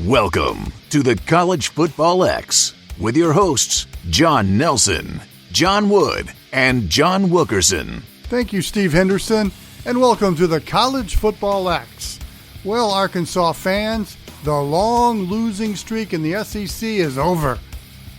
Welcome to the College Football X with your hosts, Jon Nelson, John Wood, and John Wilkerson. Thank you, Steve Henderson, and welcome to the College Football X. Well, Arkansas fans, the long losing streak in the SEC is over.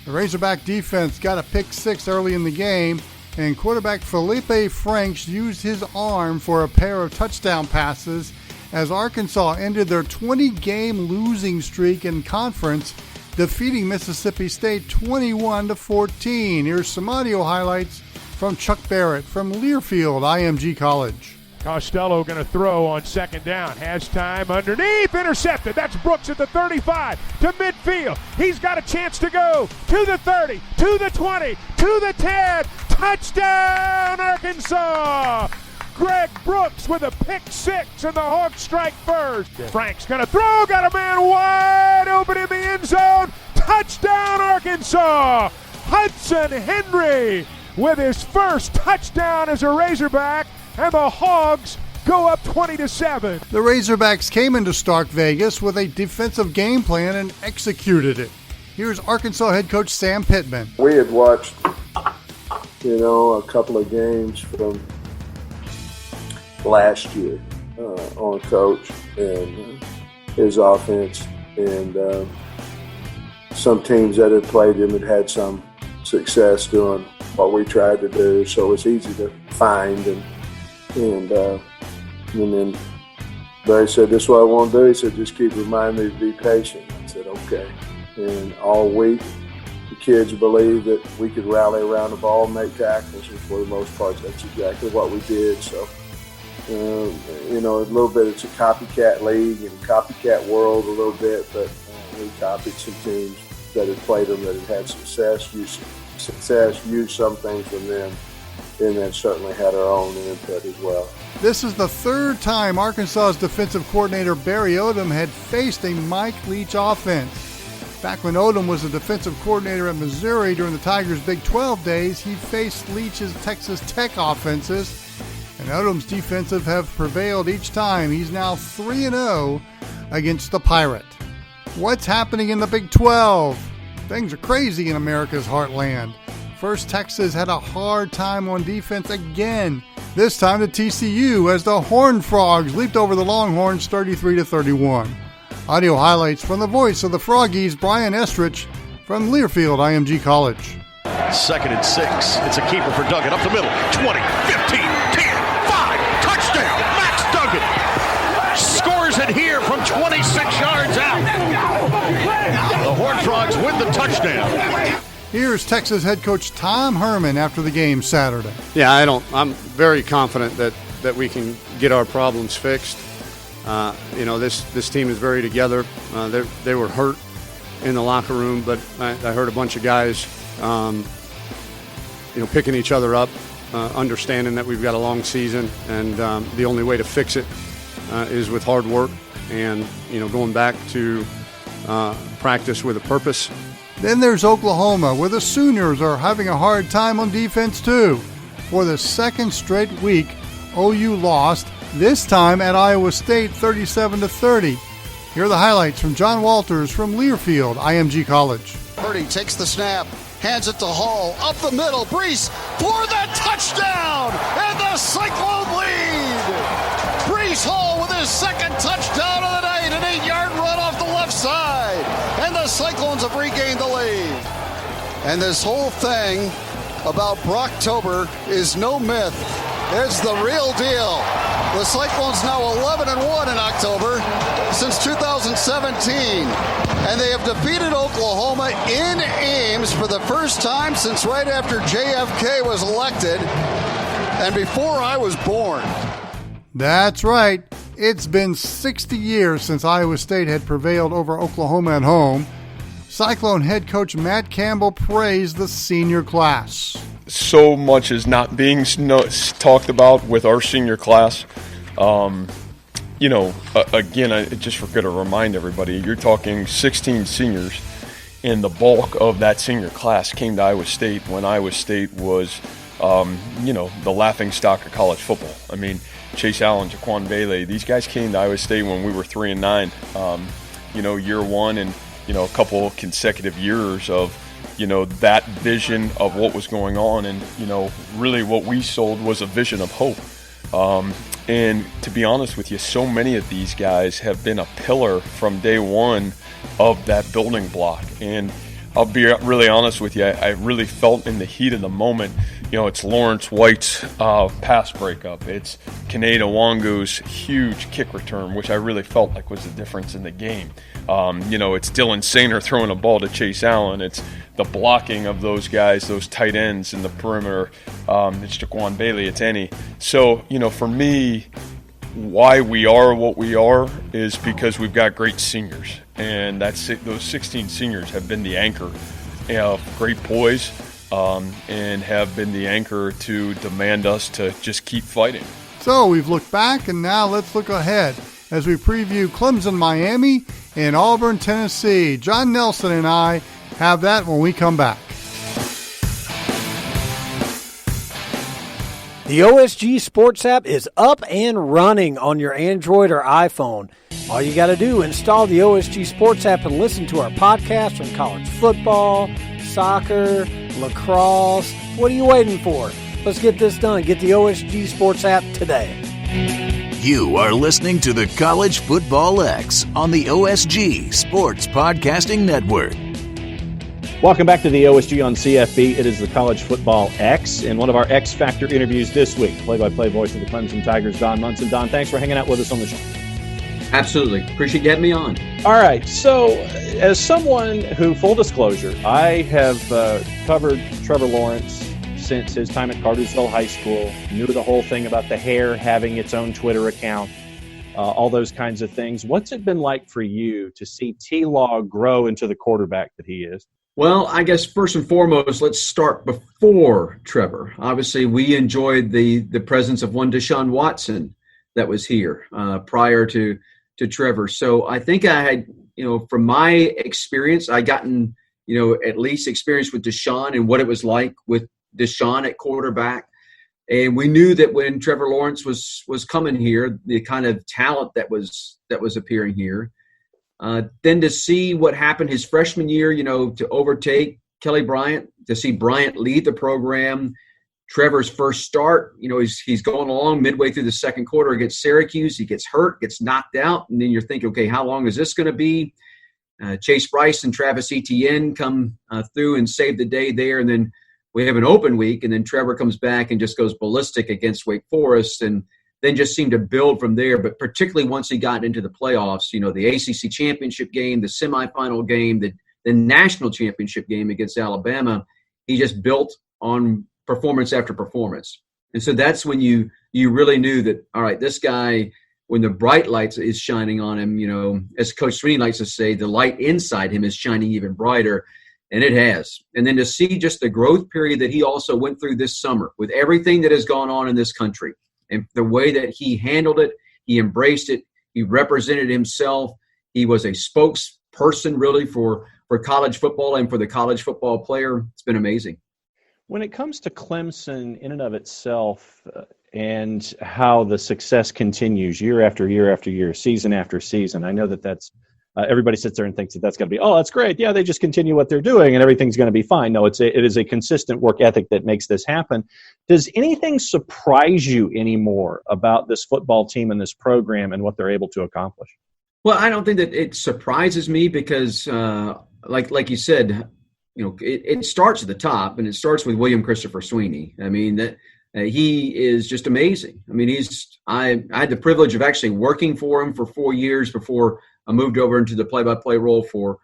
The Razorback defense got a pick six early in the game, and quarterback Felipe Franks used his arm for a pair of touchdown passes as Arkansas ended their 20-game losing streak in conference, defeating Mississippi State 21-14. Here's some audio highlights from Chuck Barrett from Learfield IMG College. Costello going to throw on second down. Has time underneath. Intercepted. That's Brooks at the 35 to midfield. He's got a chance to go to the 30, to the 20, to the 10. Touchdown, Arkansas! Greg Brooks with a pick six, and the Hawks strike first. Frank's going to throw. Got a man wide open in the end zone. Touchdown, Arkansas! Hudson Henry with his first touchdown as a Razorback, and the Hogs go up 20-7. The Razorbacks came into Stark Vegas with a defensive game plan and executed it. Here's Arkansas head coach Sam Pittman. We had watched, a couple of games from last year on coach and his offense, and some teams that had played him had had some success doing what we tried to do, so it's easy to find. And then Barry said, "This is what I want to do." He said, "Just keep reminding me to be patient." I said, "Okay." And all week, the kids believed that we could rally around the ball and make tackles, and for the most part, that's exactly what we did. So, a little bit, it's a copycat league and copycat world a little bit, but we copied some teams that had played them that had success, used some things from them, and then certainly had our own input as well. This is the third time Arkansas's defensive coordinator Barry Odom had faced a Mike Leach offense. Back when Odom was the defensive coordinator at Missouri during the Tigers' Big 12 days, he faced Leach's Texas Tech offenses, and Odom's defensive have prevailed each time. He's now 3-0 against the Pirate. What's happening in the Big 12? Things are crazy in America's heartland. First, Texas had a hard time on defense again. This time to TCU as the Horned Frogs leaped over the Longhorns 33-31. Audio highlights from the voice of the Froggies, Brian Estrich from Learfield IMG College. 2nd and 6. It's a keeper for Duggan. Up the middle. 20, 15, 10, 5. Touchdown. Max Duggan scores it here from 26 yards out. The Horned Frogs win the touchdown. Here's Texas head coach Tom Herman after the game Saturday. Yeah, I'm very confident that we can get our problems fixed. This team is very together. They were hurt in the locker room, but I heard a bunch of guys, picking each other up, understanding that we've got a long season, and the only way to fix it is with hard work and, going back to practice with a purpose. Then there's Oklahoma, where the Sooners are having a hard time on defense too. For the second straight week, OU lost, this time at Iowa State 37-30. Here are the highlights from John Walters from Learfield IMG College. Purdy takes the snap, hands it to Hall, up the middle, Brees for the touchdown, and the Cyclone lead! Brees Hall with his second touchdown of the night, an 8-yard run off the left side, and the Cyclones have regained the lead. And this whole thing about Brocktober is no myth. It's the real deal. The Cyclones now 11-1 in October since 2017, and they have defeated Oklahoma in Ames for the first time since right after JFK was elected and before I was born. That's right. It's been 60 years since Iowa State had prevailed over Oklahoma at home. Cyclone head coach Matt Campbell praised the senior class. So much is not being talked about with our senior class. Again, I just forgot to remind everybody, you're talking 16 seniors, and the bulk of that senior class came to Iowa State when Iowa State was, the laughingstock of college football. I mean, Chase Allen, Jaquan Bailey, these guys came to Iowa State when we were 3-9. year one and, a couple consecutive years of, that vision of what was going on. And, really what we sold was a vision of hope. And to be honest with you, so many of these guys have been a pillar from day one of that building block. And I'll be really honest with you, I really felt in the heat of the moment, it's Lawrence White's pass breakup. It's Kaneda Wangu's huge kick return, which I really felt like was the difference in the game. It's Dylan Sainer throwing a ball to Chase Allen. It's the blocking of those guys, those tight ends in the perimeter. It's Jaquan Bailey. It's Annie. So, for me, why we are what we are is because we've got great seniors. And those 16 seniors have been the anchor of great boys and have been the anchor to demand us to just keep fighting. So we've looked back, and now let's look ahead as we preview Clemson, Miami, and Auburn, Tennessee. Jon Nelson and I have that when we come back. The OSG Sports app is up and running on your Android or iPhone. All you got to do, install the OSG Sports app and listen to our podcast from college football, soccer, lacrosse. What are you waiting for? Let's get this done. Get the OSG Sports app today. You are listening to the College Football X on the OSG Sports Podcasting Network. Welcome back to the OSG on CFB. It is the College Football X, and one of our X Factor interviews this week, play-by-play voice of the Clemson Tigers, Don Munson. Don, thanks for hanging out with us on the show. Absolutely. Appreciate you having me on. All right. So, as someone who, full disclosure, I have covered Trevor Lawrence since his time at Cartersville High School, knew the whole thing about the hair having its own Twitter account, all those kinds of things. What's it been like for you to see T-Law grow into the quarterback that he is? Well, I guess first and foremost, let's start before Trevor. Obviously, we enjoyed the presence of one Deshaun Watson that was here prior to Trevor. So I think I had, from my experience, I gotten, at least experience with Deshaun and what it was like with Deshaun at quarterback. And we knew that when Trevor Lawrence was coming here, the kind of talent that was appearing here. Then to see what happened his freshman year, to overtake Kelly Bryant, to see Bryant lead the program, Trevor's first start, he's going along midway through the second quarter against Syracuse. He gets hurt, gets knocked out, and then you're thinking, okay, how long is this going to be? Chase Bryce and Travis Etienne come through and save the day there, and then we have an open week, and then Trevor comes back and just goes ballistic against Wake Forest, and then just seemed to build from there. But particularly once he got into the playoffs, the ACC championship game, the semifinal game, the national championship game against Alabama, he just built on performance after performance. And so that's when you really knew that, all right, this guy, when the bright lights is shining on him, as Coach Sweeney likes to say, the light inside him is shining even brighter. And it has. And then to see just the growth period that he also went through this summer with everything that has gone on in this country and the way that he handled it, he embraced it, he represented himself. He was a spokesperson really for college football and for the college football player. It's been amazing. When it comes to Clemson in and of itself and how the success continues year after year after year, season after season, I know that's everybody sits there and thinks that's going to be, oh, that's great. Yeah, they just continue what they're doing and everything's going to be fine. No, it is a consistent work ethic that makes this happen. Does anything surprise you anymore about this football team and this program and what they're able to accomplish? Well, I don't think that it surprises me because, like you said, it starts at the top, and it starts with William Christopher Sweeney. I mean, that he is just amazing. I mean, I had the privilege of actually working for him for 4 years before I moved over into the play-by-play role for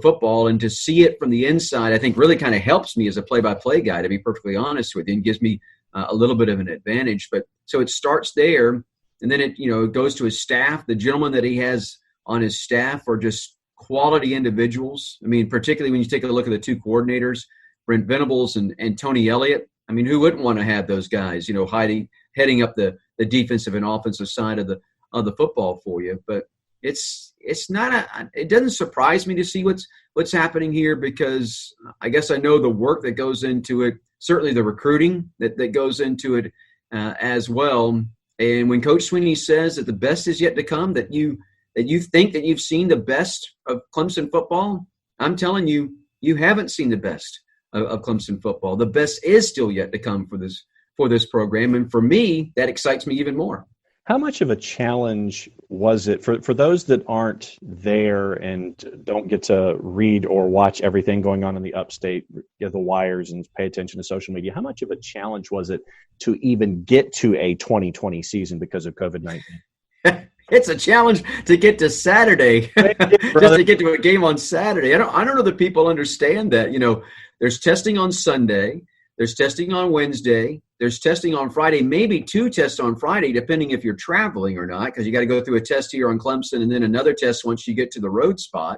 football, and to see it from the inside, I think really kind of helps me as a play-by-play guy, to be perfectly honest with you, and gives me a little bit of an advantage. But so it starts there, and then it goes to his staff. The gentlemen that he has on his staff are just quality individuals. I mean, particularly when you take a look at the two coordinators, Brent Venables and Tony Elliott. I mean, who wouldn't want to have those guys, heading up the defensive and offensive side of the football for you? But it doesn't surprise me to see what's happening here, because I guess I know the work that goes into it, certainly the recruiting that goes into it as well. And when Coach Sweeney says that the best is yet to come, that you that you think that you've seen the best of Clemson football, I'm telling you, you haven't seen the best of Clemson football. The best is still yet to come for this program. And for me, that excites me even more. How much of a challenge was it for those that aren't there and don't get to read or watch everything going on in the upstate, the wires, and pay attention to social media? How much of a challenge was it to even get to a 2020 season because of COVID-19? It's a challenge to get to Saturday, just to get to a game on Saturday. I don't know that people understand that. You know, there's testing on Sunday, there's testing on Wednesday, there's testing on Friday, maybe 2 tests on Friday, depending if you're traveling or not, because you got to go through a test here on Clemson and then another test once you get to the road spot.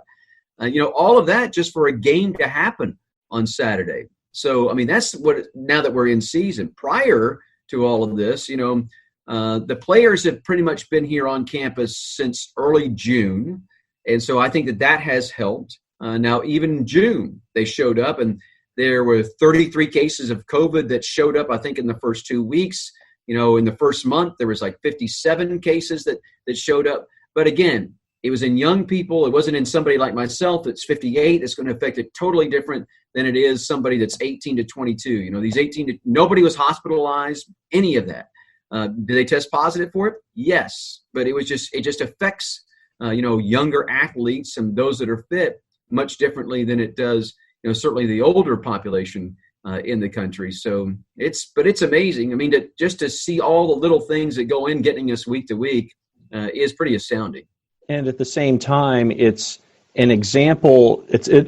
All of that just for a game to happen on Saturday. So, I mean, that's what, now that we're in season. Prior to all of this, the players have pretty much been here on campus since early June. And so I think that has helped. Now, even in June, they showed up, and there were 33 cases of COVID that showed up, I think, in the first 2 weeks. In the first month, there was like 57 cases that showed up. But again, it was in young people. It wasn't in somebody like myself that's 58. It's going to affect it totally different than it is somebody that's 18 to 22. These nobody was hospitalized, any of that. Did they test positive for it? Yes. But it just affects, younger athletes and those that are fit much differently than it does, certainly the older population in the country. So it's amazing. I mean, to see all the little things that go in getting us week to week is pretty astounding. And at the same time, it's an example.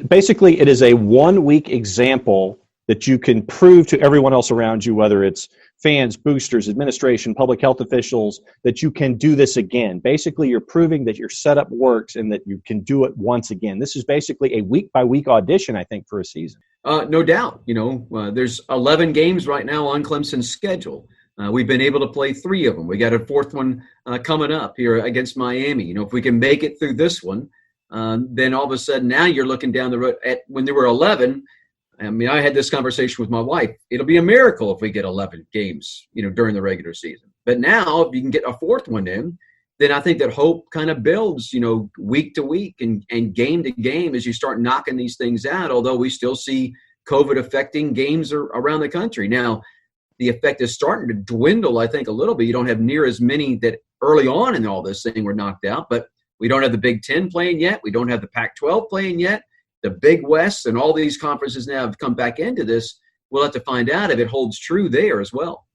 Basically, it is a 1-week example that you can prove to everyone else around you, whether it's fans, boosters, administration, public health officials, that you can do this again. Basically, you're proving that your setup works and that you can do it once again. This is basically a week-by-week audition, I think, for a season. No doubt. There's 11 games right now on Clemson's schedule. We've been able to play 3 of them. We got a 4th one coming up here against Miami. If we can make it through this one, then all of a sudden now you're looking down the road at when there were 11. I mean, I had this conversation with my wife. It'll be a miracle if we get 11 games, during the regular season. But now if you can get a 4th one in, then I think that hope kind of builds, week to week and game to game as you start knocking these things out, although we still see COVID affecting games around the country. Now, the effect is starting to dwindle, I think, a little bit. You don't have near as many that early on in all this thing were knocked out, but we don't have the Big Ten playing yet. We don't have the Pac-12 playing yet. The Big West and all these conferences now have come back into this. We'll have to find out if it holds true there as well.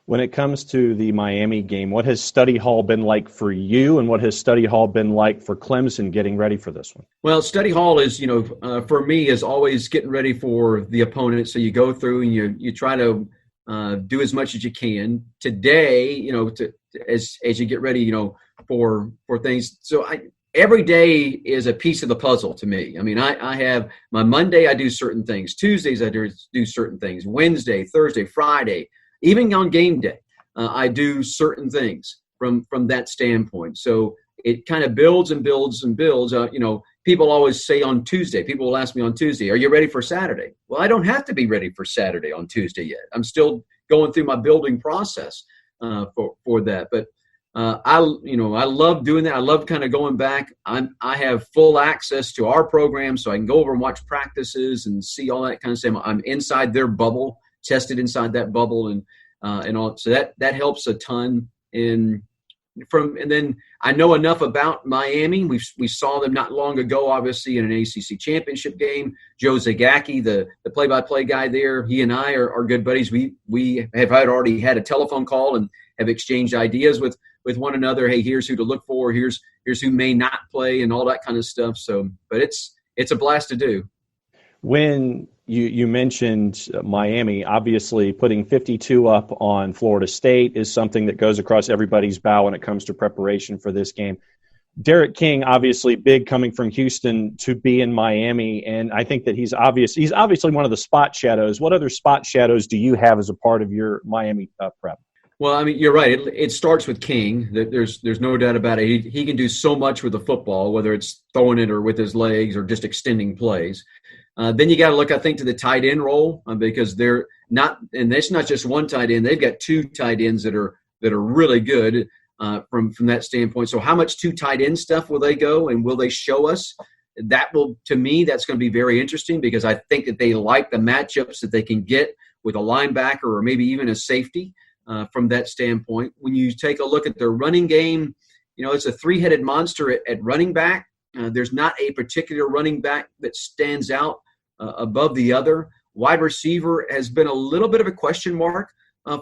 When it comes to the Miami game, what has study hall been like for you, and what has study hall been like for Clemson getting ready for this one? Well, study hall is, for me, is always getting ready for the opponent. So you go through and you try to do as much as you can. Today, as you get ready, for things. So every day is a piece of the puzzle to me. I mean, I have my Monday, I do certain things. Tuesdays, I do certain things. Wednesday, Thursday, Friday, even on game day, I do certain things from that standpoint. So it kind of builds and builds and builds. People always say on Tuesday, people will ask me on Tuesday, are you ready for Saturday? Well, I don't have to be ready for Saturday on Tuesday yet. I'm still going through my building process for that. But I love doing that. I love kind of going back. I have full access to our program, so I can go over and watch practices and see all that kind of stuff. I'm inside their bubble, tested inside that bubble, and all. So that helps a ton. And then I know enough about Miami. We saw them not long ago, obviously, in an ACC championship game. Joe Zagacki, the play-by-play guy there, he and I are good buddies. We have already had a telephone call and have exchanged ideas with one another. Hey, here's who to look for. Here's who may not play, and all that kind of stuff. So, but it's a blast to do. When you mentioned Miami, obviously putting 52 up on Florida State is something that goes across everybody's bow when it comes to preparation for this game. Derek King, obviously big coming from Houston to be in Miami, and I think that he's obviously one of the spot shadows. What other spot shadows do you have as a part of your Miami prep? Well, I mean, you're right. It starts with King. There's no doubt about it. He can do so much with the football, whether it's throwing it or with his legs or just extending plays. Then you got to look, I think, to the tight end role because they're not, and it's not just one tight end. They've got 2 tight ends that are really good. from that standpoint. So how much two tight end stuff will they go, and will they show us? That will, to me, that's going to be very interesting, because I think that they like the matchups that they can get with a linebacker or maybe even a safety from that standpoint. When you take a look at their running game, it's a three-headed monster at running back. There's not a particular running back that stands out above the other. Wide receiver has been a little bit of a question mark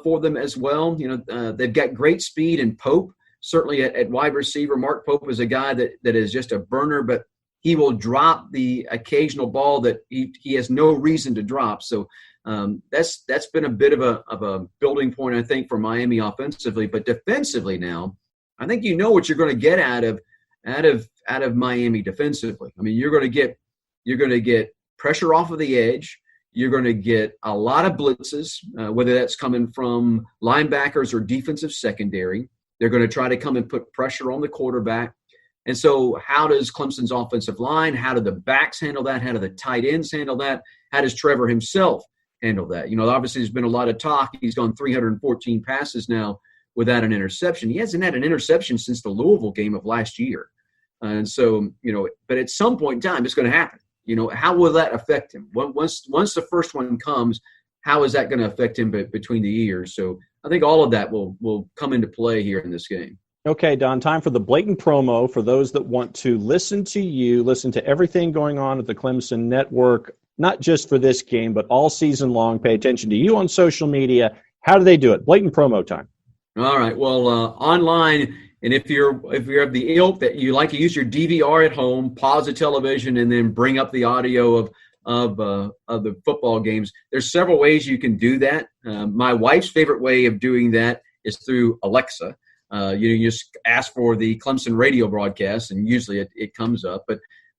for them as well. They've got great speed in Pope. Certainly at wide receiver, Mark Pope is a guy that is just a burner, but he will drop the occasional ball that he has no reason to drop. So that's been a bit of a building point, I think, for Miami offensively. But defensively now, I think what you're going to get out of Miami defensively. I mean, you're going to get pressure off of the edge. You're going to get a lot of blitzes, whether that's coming from linebackers or defensive secondary. They're going to try to come and put pressure on the quarterback. And so how does Clemson's offensive line, how do the backs handle that? How do the tight ends handle that? How does Trevor himself handle that? Obviously there's been a lot of talk. He's gone 314 passes now without an interception. He hasn't had an interception since the Louisville game of last year. And so, but at some point in time, it's going to happen. How will that affect him? Once the first one comes, how is that going to affect him between the ears? So I think all of that will come into play here in this game. Okay, Don, time for the blatant promo for those that want to listen to you, listen to everything going on at the Clemson Network, not just for this game, but all season long. Pay attention to you on social media. How do they do it? Blatant promo time. All right. Well, online, and if you're of the ilk that you like to use your DVR at home, pause the television, and then bring up the audio of the football games, there's several ways you can do that. My wife's favorite way of doing that is through Alexa. You just ask for the Clemson radio broadcast, and usually it comes up.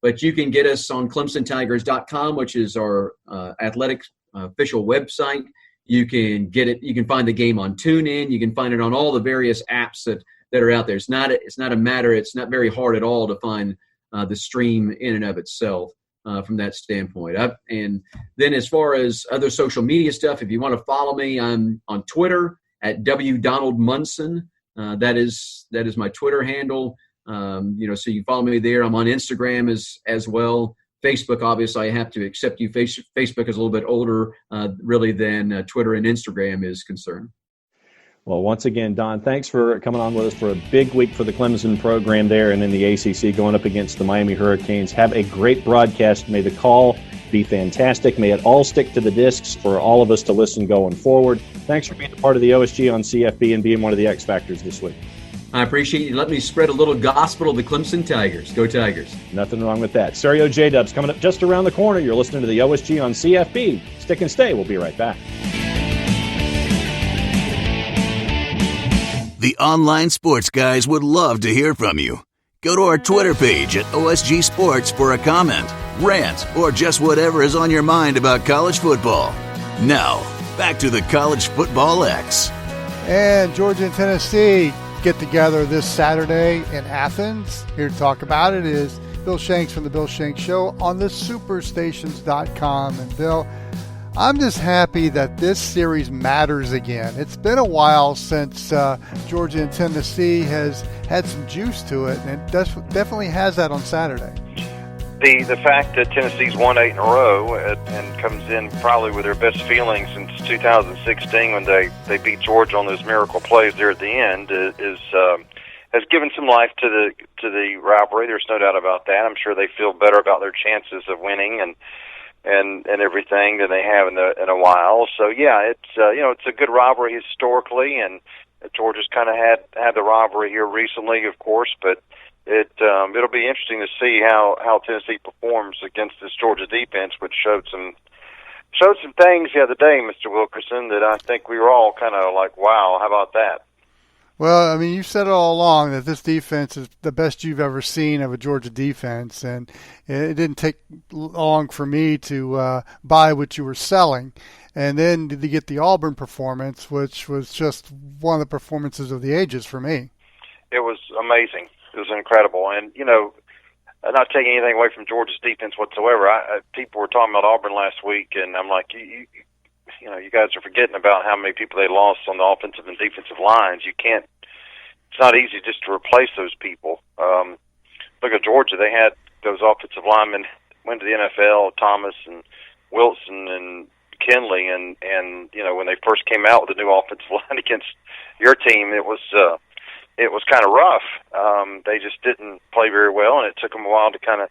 But you can get us on ClemsonTigers.com, which is our athletic official website. You can get it. You can find the game on TuneIn. You can find it on all the various apps that are out there. It's not very hard at all to find the stream in and of itself from that standpoint. And then as far as other social media stuff, if you want to follow me, I'm on Twitter at WDonaldMunson. That is my Twitter handle. So you follow me there. I'm on Instagram as well. Facebook, obviously, I have to accept you. Facebook is a little bit older, really, than Twitter and Instagram is concerned. Well, once again, Don, thanks for coming on with us for a big week for the Clemson program there and in the ACC going up against the Miami Hurricanes. Have a great broadcast. May the call be fantastic. May it all stick to the discs for all of us to listen going forward. Thanks for being a part of the OSG on CFB and being one of the X Factors this week. I appreciate you letting me spread a little gospel of the Clemson Tigers. Go Tigers. Nothing wrong with that. Stereo J-Dubs coming up just around the corner. You're listening to the OSG on CFB. Stick and stay. We'll be right back. The online sports guys would love to hear from you. Go to our Twitter page at OSG Sports for a comment, rant, or just whatever is on your mind about college football. Now, back to the College Football X. And Georgia and Tennessee get together this Saturday in Athens. Here to talk about it is Bill Shanks from the Bill Shanks Show on the superstations.com. And Bill, I'm just happy that this series matters again. It's been a while since Georgia and Tennessee has had some juice to it, and it definitely has that on Saturday. The fact that Tennessee's won 8 in a row and comes in probably with their best feelings since 2016 when they beat Georgia on those miracle plays there at the end has given some life to the rivalry. There's no doubt about that. I'm sure they feel better about their chances of winning and everything than they have in a while. So yeah, it's a good rivalry historically, and Georgia's kind of had the rivalry here recently, of course, but it'll be interesting to see how Tennessee performs against this Georgia defense, which showed some things the other day, Mr. Wilkerson, that I think we were all kind of like, wow, how about that? Well, I mean, you said it all along that this defense is the best you've ever seen of a Georgia defense, and it didn't take long for me to buy what you were selling. And then to get the Auburn performance, which was just one of the performances of the ages for me. It was amazing. It was incredible. And, not taking anything away from Georgia's defense whatsoever. People were talking about Auburn last week, and I'm like, you guys are forgetting about how many people they lost on the offensive and defensive lines. You can't it's not easy just to replace those people. Look at Georgia; they had those offensive linemen went to the NFL, Thomas and Wilson and Kinley, and when they first came out with the new offensive line against your team, it was kind of rough. They just didn't play very well, and it took them a while to kind of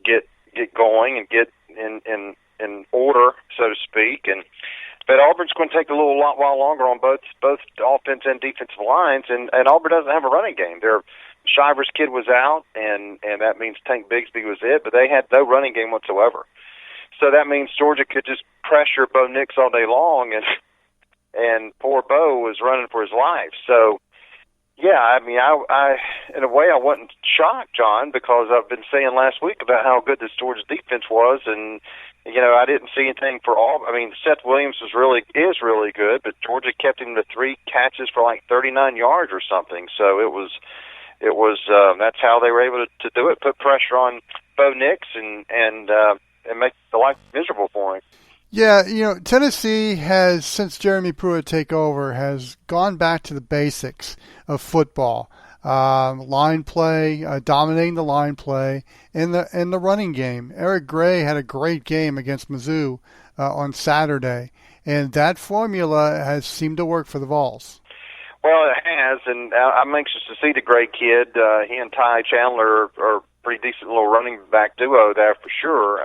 get going and get in order, so to speak. But Auburn's going to take a while longer on both offense and defensive lines, and Auburn doesn't have a running game. Shiver's kid was out, and that means Tank Bigsby was it, but they had no running game whatsoever. So that means Georgia could just pressure Bo Nix all day long, and poor Bo was running for his life. So, yeah, I mean, I in a way I wasn't shocked, John, because I've been saying last week about how good this Georgia defense was, and I didn't see anything for all. I mean, Seth Williams is really good, but Georgia kept him to 3 catches for like 39 yards or something. So it was that's how they were able to do it, put pressure on Bo Nix and make the life miserable for him. Yeah, Tennessee has, since Jeremy Pruitt took over, has gone back to the basics of football. Line play, dominating the line play, and the running game. Eric Gray had a great game against Mizzou on Saturday, and that formula has seemed to work for the Vols. Well, it has, and I'm anxious to see the Gray kid. He and Ty Chandler are a pretty decent little running back duo there for sure.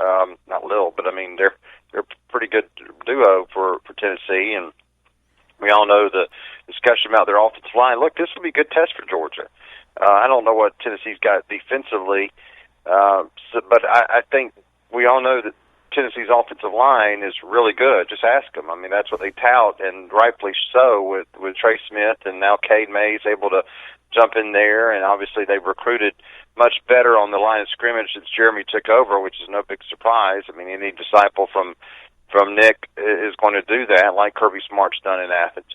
Not little, but I mean they're a pretty good duo for Tennessee, and we all know the discussion about their offensive line. Look, this will be a good test for Georgia. I don't know what Tennessee's got defensively, but I think we all know that Tennessee's offensive line is really good. Just ask them. I mean, that's what they tout, and rightfully so, with Trey Smith, and now Cade Mays able to jump in there, and obviously they've recruited much better on the line of scrimmage since Jeremy took over, which is no big surprise. I mean, any disciple from Nick is going to do that, like Kirby Smart's done in Athens.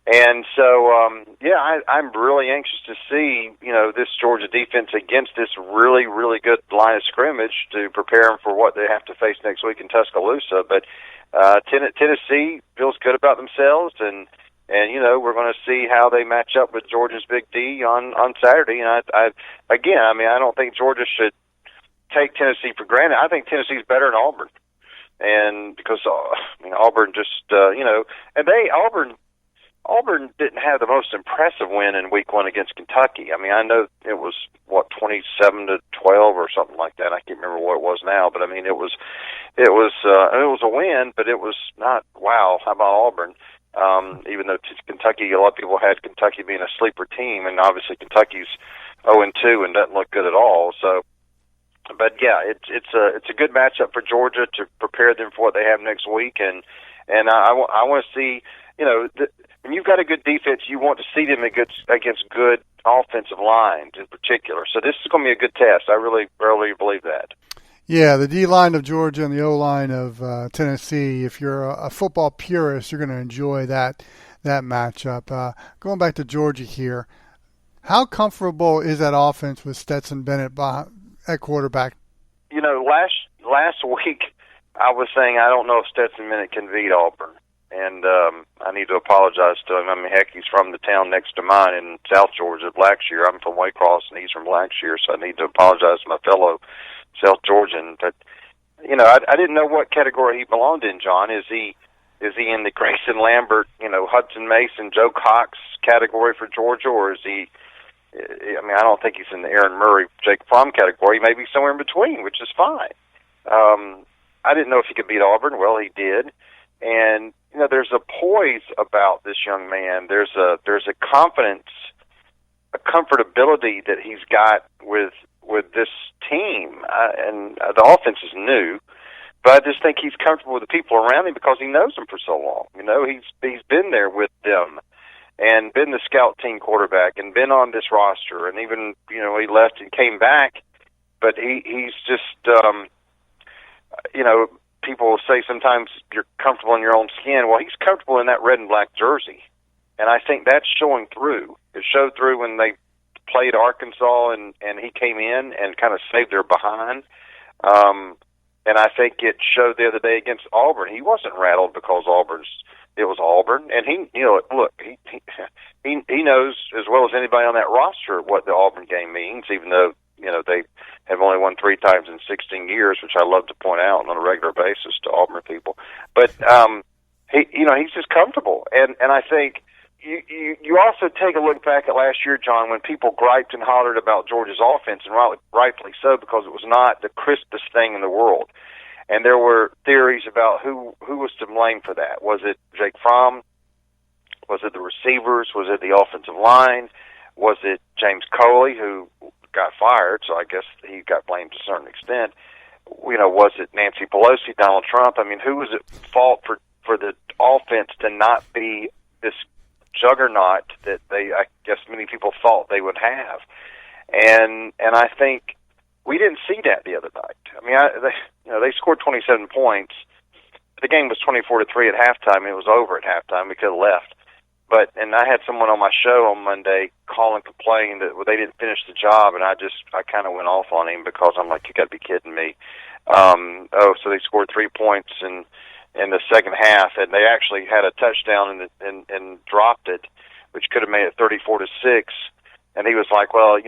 And so, I'm really anxious to see, this Georgia defense against this really, really good line of scrimmage to prepare them for what they have to face next week in Tuscaloosa. But Tennessee feels good about themselves, and we're going to see how they match up with Georgia's Big D on Saturday. And I don't think Georgia should take Tennessee for granted. I think Tennessee's better than Auburn, and because Auburn just Auburn didn't have the most impressive win in Week 1 against Kentucky. I mean, I know it was 27-12 or something like that. I can't remember what it was now, but I mean, it was a win, but it was not wow. How about Auburn? Even though Kentucky, a lot of people had Kentucky being a sleeper team, and obviously Kentucky's 0-2 and doesn't look good at all. So, but yeah, it's a good matchup for Georgia to prepare them for what they have next week, and I want to see, when you've got a good defense, you want to see them against good offensive lines in particular. So this is going to be a good test. I really believe that. Yeah, the D-line of Georgia and the O-line of Tennessee, if you're a football purist, you're going to enjoy that matchup. Going back to Georgia here, how comfortable is that offense with Stetson Bennett at quarterback? Last week I was saying I don't know if Stetson Bennett can beat Auburn. And I need to apologize to him. I mean, heck, he's from the town next to mine in South Georgia, Blackshear. I'm from Waycross, and he's from Blackshear, so I need to apologize to my fellow South Georgian. But I didn't know what category he belonged in. John, is he in the Grayson Lambert, Hudson Mason, Joe Cox category for Georgia, or is he? I mean, I don't think he's in the Aaron Murray, Jake Fromm category. He may be somewhere in between, which is fine. I didn't know if he could beat Auburn. Well, he did. And there's a poise about this young man. There's a confidence, a comfortability that he's got with this team. And the offense is new, but I just think he's comfortable with the people around him because he knows them for so long. He's been there with them and been the scout team quarterback and been on this roster. And even he left and came back, but he's just people will say sometimes you're comfortable in your own skin. Well, he's comfortable in that red and black jersey, and I think that's showing through. It showed through when they played Arkansas, and he came in and kind of saved their behind. And I think it showed the other day against Auburn. He wasn't rattled because Auburn's it was Auburn, and he knows as well as anybody on that roster what the Auburn game means, even though they have only won 3 times in 16 years, which I love to point out on a regular basis to Auburn people. But he's just comfortable, and I think you also take a look back at last year, John, when people griped and hollered about Georgia's offense, and rightfully so, because it was not the crispest thing in the world. And there were theories about who was to blame for that. Was it Jake Fromm? Was it the receivers? Was it the offensive line? Was it James Coley, who got fired, so I guess he got blamed to a certain extent? Was it Nancy Pelosi, Donald Trump? I mean, who was at fault for the offense to not be this juggernaut that I guess many people thought they would have? And I think we didn't see that the other night. I mean, they scored 27 points. The game was 24-3 at halftime. It was over at halftime. We could have left. And I had someone on my show on Monday call and complain that they didn't finish the job, and I kind of went off on him because I'm like, you got to be kidding me. So they scored 3 points in the second half, and they actually had a touchdown and dropped it, which could have made it 34-6. And he was like, well, I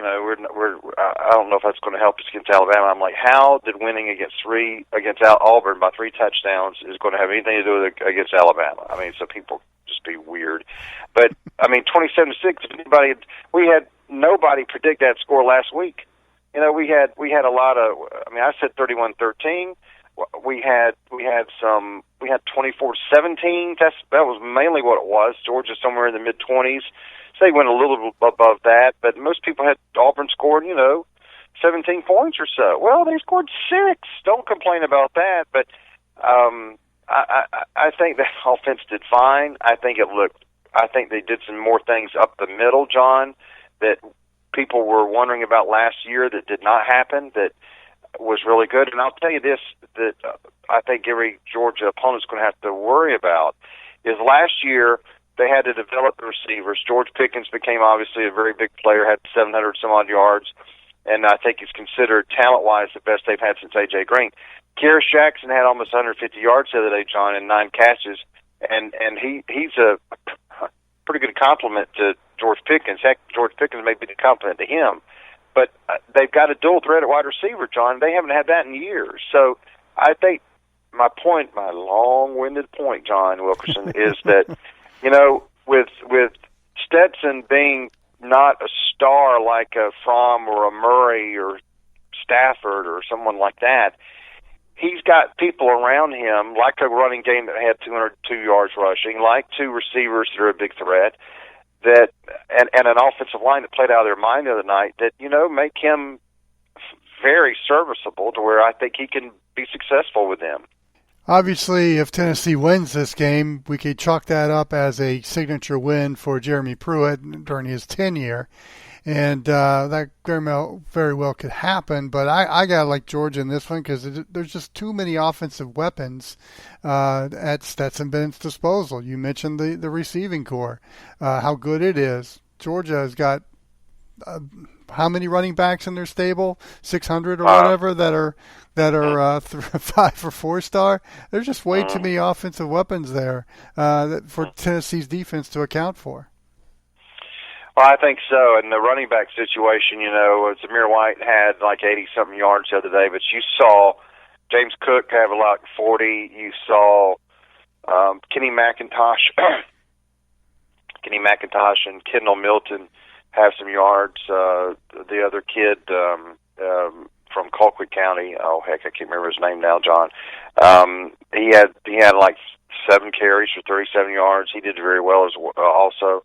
don't know if that's going to help us against Alabama. I'm like, how did winning against Auburn by 3 touchdowns is going to have anything to do with against Alabama? I mean, so people just be weird. But I mean, 27-6. We had nobody predict that score last week. We had a lot of. I mean, I said 31-13. We had 24-17. That was mainly what it was. Georgia somewhere in the mid-20s. So they went a little above that, but most people had Auburn scored, 17 points or so. Well, they scored 6. Don't complain about that. But I think the offense did fine. I think they did some more things up the middle, John, that people were wondering about last year that did not happen, that was really good. And I'll tell you this, that I think every Georgia opponent's going to have to worry about, is last year they had to develop the receivers. George Pickens became obviously a very big player, had 700-some-odd yards, and I think he's considered talent-wise the best they've had since A.J. Green. Kyrus Jackson had almost 150 yards the other day, John, and 9 catches, and he's a pretty good compliment to George Pickens. Heck, George Pickens may be the compliment to him. But they've got a dual threat at wide receiver, John. They haven't had that in years. So I think my long-winded point, John Wilkerson, is that, with Stetson being not a star like a Fromm or a Murray or Stafford or someone like that, he's got people around him, like a running game that had 202 yards rushing, like 2 receivers that are a big threat, and an offensive line that played out of their mind the other night that, make him very serviceable to where I think he can be successful with them. Obviously, if Tennessee wins this game, we could chalk that up as a signature win for Jeremy Pruitt during his tenure. And that very well could happen. But I got to like Georgia in this one because there's just too many offensive weapons at Stetson Bennett's disposal. You mentioned the receiving corps, how good it is. Georgia has got how many running backs in their stable? 600 or whatever that are 5 or 4-star. There's just way too many offensive weapons there for Tennessee's defense to account for. Well, I think so. And the running back situation, Zamir White had like 80-something yards the other day, but you saw James Cook have like 40. You saw Kenny McIntosh and Kendall Milton have some yards. The other kid from Colquitt County, I can't remember his name now, John. He had like 7 carries for 37 yards. He did very well also.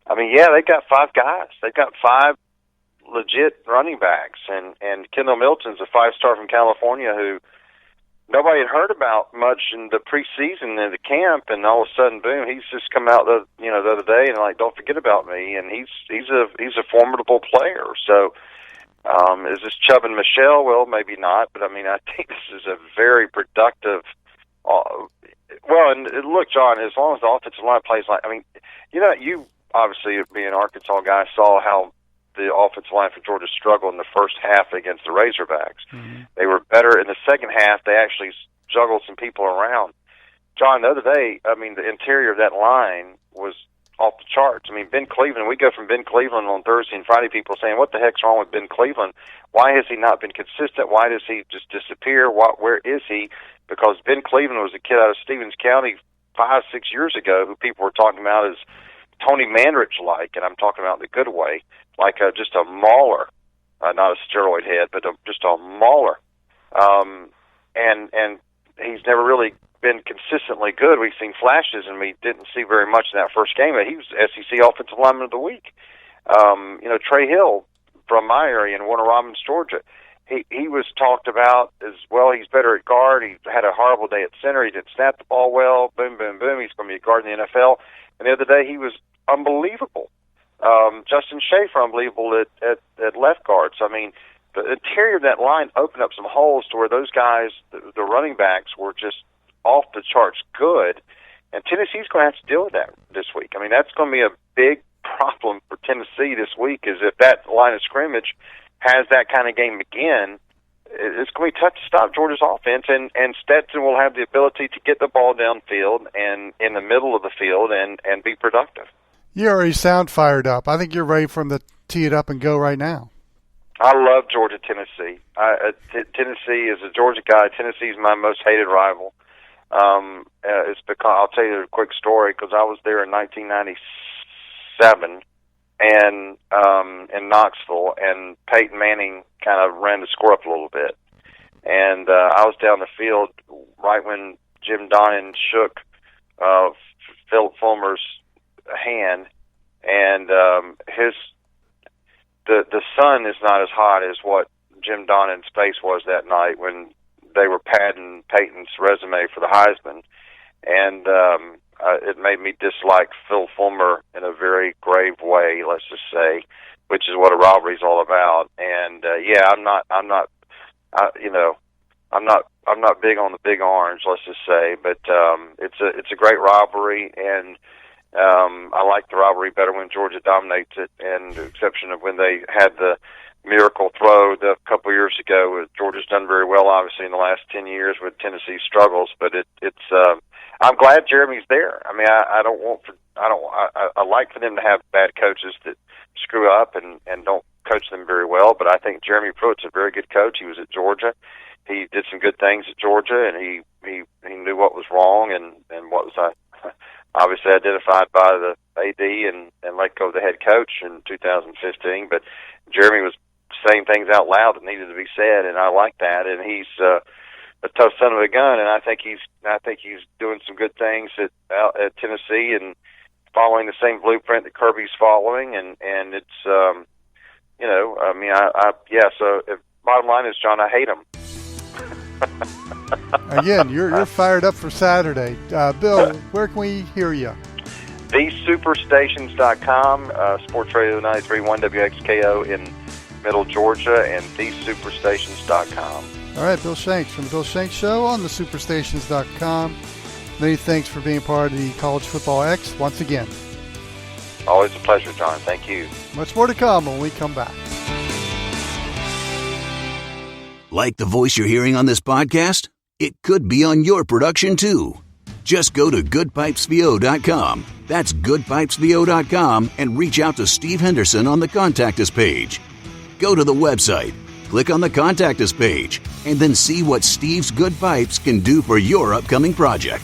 I mean, yeah, they got 5 guys. They've got 5 legit running backs, and Kendall Milton's a 5-star from California who nobody had heard about much in the preseason in the camp, and all of a sudden, boom, he's just come out the other day and like, don't forget about me, and he's a formidable player. So, is this Chubb and Michelle? Well, maybe not, but I mean, I think this is a very productive. And look, John, as long as the offensive line plays you obviously being an Arkansas guy saw how the offensive line for Georgia struggled in the first half against the Razorbacks. Mm-hmm. They were better in the second half. They actually juggled some people around. John, the other day, I mean, the interior of that line was off the charts. I mean, Ben Cleveland, we go from Ben Cleveland on Thursday and Friday, people saying, what the heck's wrong with Ben Cleveland? Why has he not been consistent? Why does he just disappear? Where is he? Because Ben Cleveland was a kid out of Stevens County 5-6 years ago who people were talking about as Tony Manrich-like, and I'm talking about in the good way, like just a mauler, not a steroid head, but just a mauler. And he's never really been consistently good. We've seen flashes, and we didn't see very much in that first game. But he was SEC Offensive Lineman of the Week. Trey Hill from my area in Warner Robins, Georgia, he was talked about as well. He's better at guard. He had a horrible day at center. He didn't snap the ball well. Boom, boom, boom. He's going to be a guard in the NFL. And the other day, he was unbelievable. Justin Schaefer, unbelievable at left guard. So, I mean, the interior of that line opened up some holes to where those guys, the running backs, were just off the charts good. And Tennessee's going to have to deal with that this week. I mean, that's going to be a big problem for Tennessee this week, is if that line of scrimmage has that kind of game again, it's going to be tough to stop Georgia's offense, and Stetson will have the ability to get the ball downfield and in the middle of the field and be productive. You already sound fired up. I think you're ready for him to tee it up and go right now. I love Georgia-Tennessee. Tennessee is a Georgia guy. Tennessee is my most hated rival. It's because I'll tell you a quick story, because I was there in 1997 and in Knoxville, and Peyton Manning kind of ran the score up a little bit. And I was down the field right when Jim Donnan shook Philip Fulmer's hand, and the sun is not as hot as what Jim Donnan's face was that night when they were padding Peyton's resume for the Heisman. And it made me dislike Phil Fulmer in a very grave way, let's just say, which is what a rivalry is all about. And I'm not big on the Big Orange, let's just say, but it's a great rivalry, and I like the rivalry better when Georgia dominates it, and the exception of when they had the miracle throw a couple of years ago. Georgia's done very well, obviously, in the last 10 years with Tennessee's struggles, but it's I'm glad Jeremy's there. I mean, I like for them to have bad coaches that screw up and don't coach them very well, but I think Jeremy Pruitt's a very good coach. He was at Georgia. He did some good things at Georgia, and he knew what was wrong and what was obviously identified by the AD and let go of the head coach in 2015. But Jeremy was saying things out loud that needed to be said, and I like that. And he's a tough son of a gun, and I think he's doing some good things at Tennessee and following the same blueprint that Kirby's following. And it's So bottom line is, John, I hate him. Again, you're fired up for Saturday. Bill, where can we hear you? TheSuperstations.com, Sports Radio 93.1 WXKO in Middle Georgia, and TheSuperstations.com. All right, Bill Shanks from the Bill Shanks Show on TheSuperstations.com. Many thanks for being part of the College Football X once again. Always a pleasure, John. Thank you. Much more to come when we come back. Like the voice you're hearing on this podcast? It could be on your production, too. Just go to goodpipesvo.com. That's goodpipesvo.com and reach out to Steve Henderson on the Contact Us page. Go to the website, click on the Contact Us page, and then see what Steve's Good Pipes can do for your upcoming project.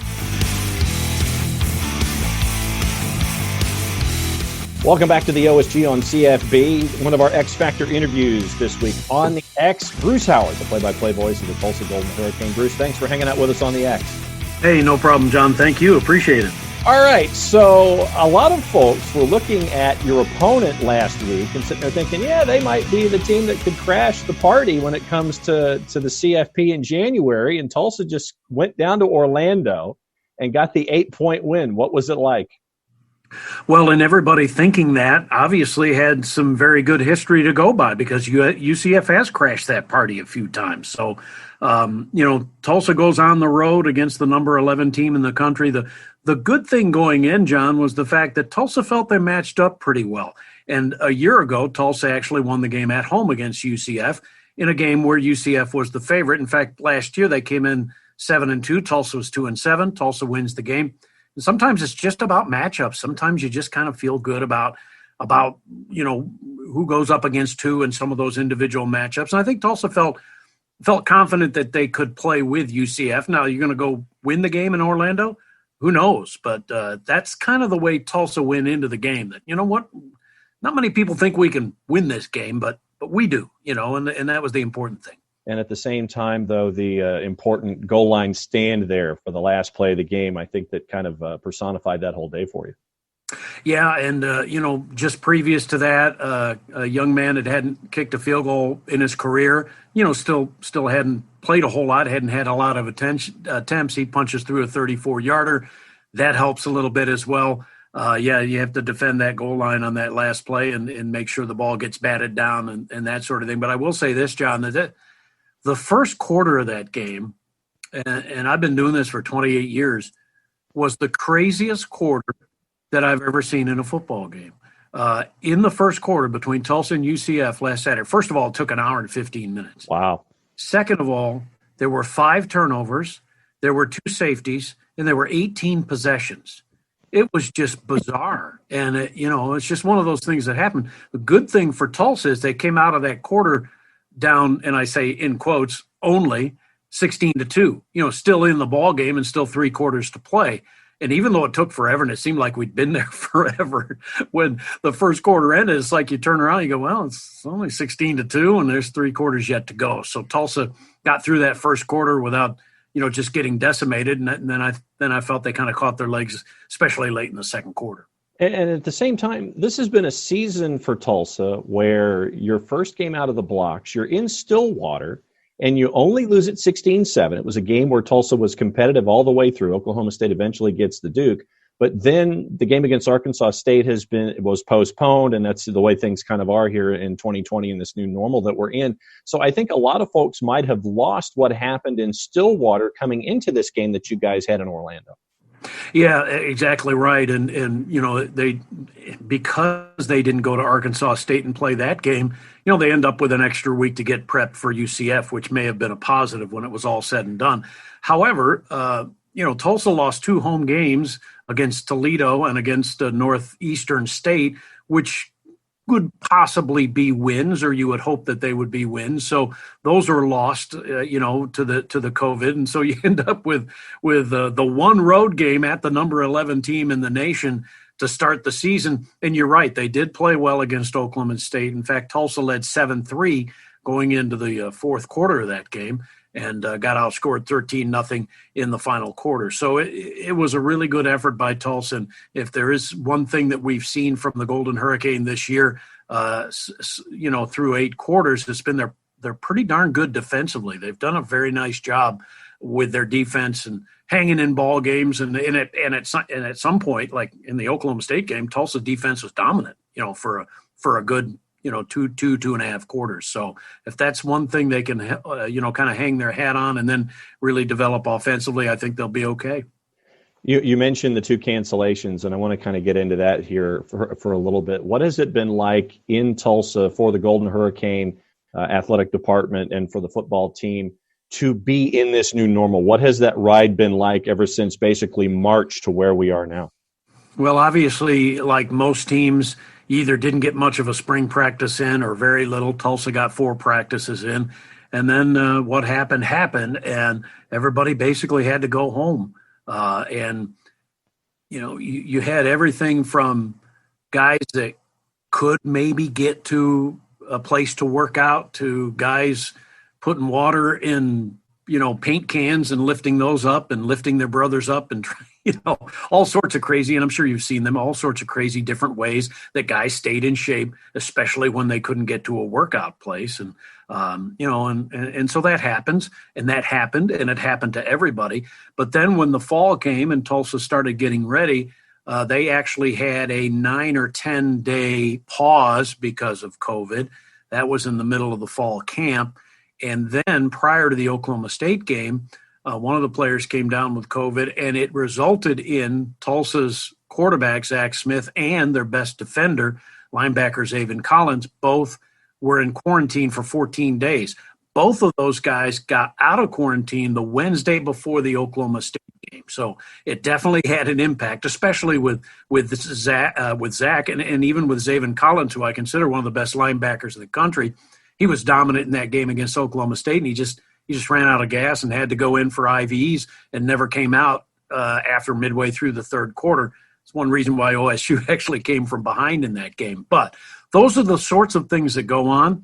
Welcome back to the OSG on CFB. One of our X Factor interviews this week on the X, Bruce Howard, the play-by-play voice of the Tulsa Golden Hurricane. Bruce, thanks for hanging out with us on the X. Hey, no problem, John. Thank you. Appreciate it. All right, so a lot of folks were looking at your opponent last week and sitting there thinking, yeah, they might be the team that could crash the party when it comes to the CFP in January, and Tulsa just went down to Orlando and got the 8-point win. What was it like? Well, and everybody thinking that obviously had some very good history to go by, because UCF has crashed that party a few times. So, Tulsa goes on the road against the number 11 team in the country. The good thing going in, John, was the fact that Tulsa felt they matched up pretty well. And a year ago, Tulsa actually won the game at home against UCF in a game where UCF was the favorite. In fact, last year they came in 7-2. Tulsa was 2-7. Tulsa wins the game. And sometimes it's just about matchups. Sometimes you just kind of feel good about who goes up against who in some of those individual matchups. And I think Tulsa felt confident that they could play with UCF. Now, you're going to go win the game in Orlando? Who knows? But that's kind of the way Tulsa went into the game. That, you know what, not many people think we can win this game, but we do, and that was the important thing. And at the same time, though, the important goal line stand there for the last play of the game, I think that kind of personified that whole day for you. Yeah, and, just previous to that, a young man that hadn't kicked a field goal in his career, still hadn't played a whole lot, hadn't had a lot of attempts. He punches through a 34-yarder. That helps a little bit as well. You have to defend that goal line on that last play and make sure the ball gets batted down and that sort of thing. But I will say this, John, that the first quarter of that game, and I've been doing this for 28 years, was the craziest quarter that I've ever seen in a football game. In the first quarter between Tulsa and UCF last Saturday, first of all, it took an hour and 15 minutes. Wow. Second of all, there were 5 turnovers, there were 2 safeties, and there were 18 possessions. It was just bizarre. And, it's just one of those things that happened. The good thing for Tulsa is they came out of that quarter down, and I say in quotes, only 16-2, still in the ball game and still 3 quarters to play. And even though it took forever and it seemed like we'd been there forever, when the first quarter ended, it's like you turn around and you go, well, it's only 16-2 and there's 3 quarters yet to go. So Tulsa got through that first quarter without, just getting decimated. And then I felt they kind of caught their legs, especially late in the second quarter. And at the same time, this has been a season for Tulsa where your first game out of the blocks, you're in Stillwater, and you only lose at 16-7. It was a game where Tulsa was competitive all the way through. Oklahoma State eventually gets the Duke. But then the game against Arkansas State was postponed, and that's the way things kind of are here in 2020 in this new normal that we're in. So I think a lot of folks might have lost what happened in Stillwater coming into this game that you guys had in Orlando. Yeah, exactly right. And because they didn't go to Arkansas State and play that game, they end up with an extra week to get prepped for UCF, which may have been a positive when it was all said and done. However, Tulsa lost 2 home games against Toledo and against Northeastern State, which could possibly be wins, or you would hope that they would be wins. So those are lost, to the COVID, and so you end up with the one road game at the number 11 team in the nation to start the season. And you're right, they did play well against Oklahoma State. In fact, Tulsa led 7-3 going into the fourth quarter of that game, and got outscored 13-0 in the final quarter. So it was a really good effort by Tulsa. And if there is one thing that we've seen from the Golden Hurricane this year, through 8 quarters, it's been they're pretty darn good defensively. They've done a very nice job with their defense and hanging in ball games. And at some point, like in the Oklahoma State game, Tulsa defense was dominant, for a good 2.5 quarters. So if that's one thing they can, kind of hang their hat on and then really develop offensively, I think they'll be okay. You mentioned the 2 cancellations, and I want to kind of get into that here for a little bit. What has it been like in Tulsa for the Golden Hurricane athletic department and for the football team to be in this new normal? What has that ride been like ever since basically March to where we are now? Well, obviously, like most teams, either didn't get much of a spring practice in or very little. Tulsa got 4 practices in. And then what happened, and everybody basically had to go home. You had everything from guys that could maybe get to a place to work out to guys putting water in, paint cans and lifting those up and lifting their brothers up and, all sorts of crazy. And I'm sure you've seen them, all sorts of crazy different ways that guys stayed in shape, especially when they couldn't get to a workout place. And, and so that happens, and that happened, and it happened to everybody. But then when the fall came and Tulsa started getting ready, they actually had a 9 or 10 day pause because of COVID. That was in the middle of the fall camp. And then prior to the Oklahoma State game, one of the players came down with COVID, and it resulted in Tulsa's quarterback, Zach Smith, and their best defender, linebacker Zaven Collins, both were in quarantine for 14 days. both of those guys got out of quarantine the Wednesday before the Oklahoma State game. So it definitely had an impact, especially with Zach and even with Zaven Collins, who I consider one of the best linebackers in the country. He was dominant in that game against Oklahoma State, and he just ran out of gas and had to go in for IVs and never came out after midway through the third quarter. It's one reason why OSU actually came from behind in that game. But those are the sorts of things that go on.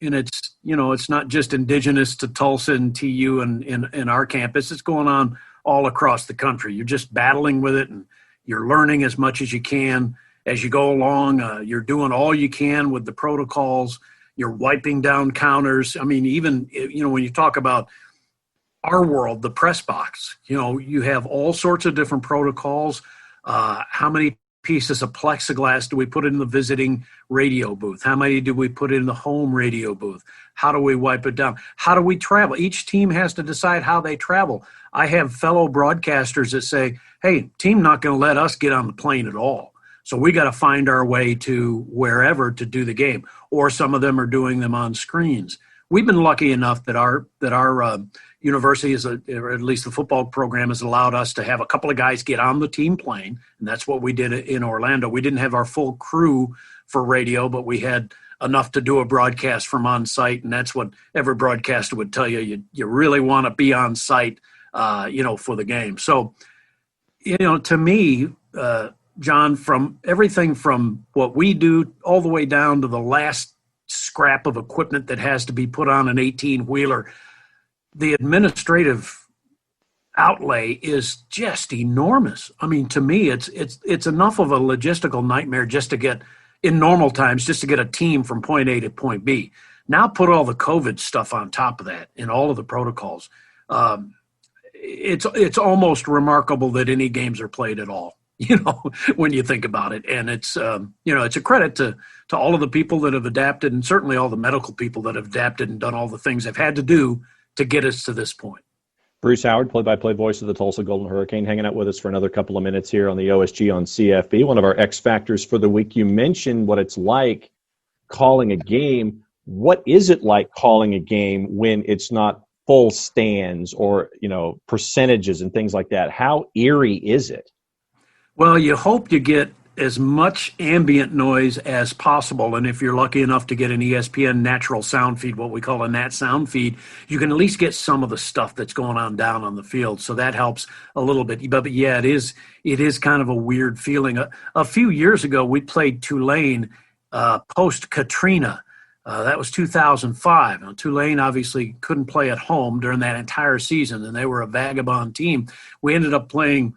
And it's not just indigenous to Tulsa and TU and in our campus. It's going on all across the country. You're just battling with it, and you're learning as much as you can as you go along. You're doing all you can with the protocols. You're wiping down counters. I mean, even, when you talk about our world, the press box, you have all sorts of different protocols. How many pieces of plexiglass do we put in the visiting radio booth? How many do we put in the home radio booth? How do we wipe it down? How do we travel? Each team has to decide how they travel. I have fellow broadcasters that say, hey, team not going to let us get on the plane at all. So we got to find our way to wherever to do the game. Or some of them are doing them on screens. We've been lucky enough that our university or at least the football program has allowed us to have a couple of guys get on the team plane, and that's what we did in Orlando. We didn't have our full crew for radio, but we had enough to do a broadcast from on site, and that's what every broadcaster would tell you. You really want to be on site, for the game. So, to me, John, from everything from what we do all the way down to the last scrap of equipment that has to be put on an 18-wheeler, the administrative outlay is just enormous. I mean, to me, it's enough of a logistical nightmare just to get, in normal times, just to get a team from point A to point B. Now put all the COVID stuff on top of that and all of the protocols. It's almost remarkable that any games are played at all, when you think about it. And it's a credit to all of the people that have adapted, and certainly all the medical people that have adapted and done all the things they've had to do to get us to this point. Bruce Howard, play-by-play voice of the Tulsa Golden Hurricane, hanging out with us for another couple of minutes here on the OSG on CFB. One of our X factors for the week. You mentioned what it's like calling a game. What is it like calling a game when it's not full stands or, percentages and things like that? How eerie is it? Well, you hope you get as much ambient noise as possible. And if you're lucky enough to get an ESPN natural sound feed, what we call a nat sound feed, you can at least get some of the stuff that's going on down on the field. So that helps a little bit. But yeah, it is kind of a weird feeling. A few years ago, we played Tulane post-Katrina. That was 2005. Now, Tulane obviously couldn't play at home during that entire season, and they were a vagabond team. We ended up playing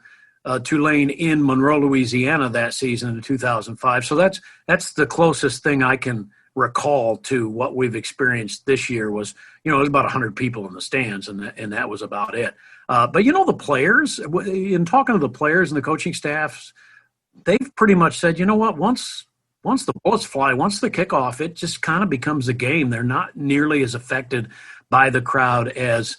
Tulane in Monroe, Louisiana that season in 2005. So that's the closest thing I can recall to what we've experienced this year was, it was about 100 people in the stands, and that was about it. But, the players, in talking to the players and the coaching staffs, they've pretty much said, what, once the bullets fly, once the kickoff, it just kind of becomes a game. They're not nearly as affected by the crowd as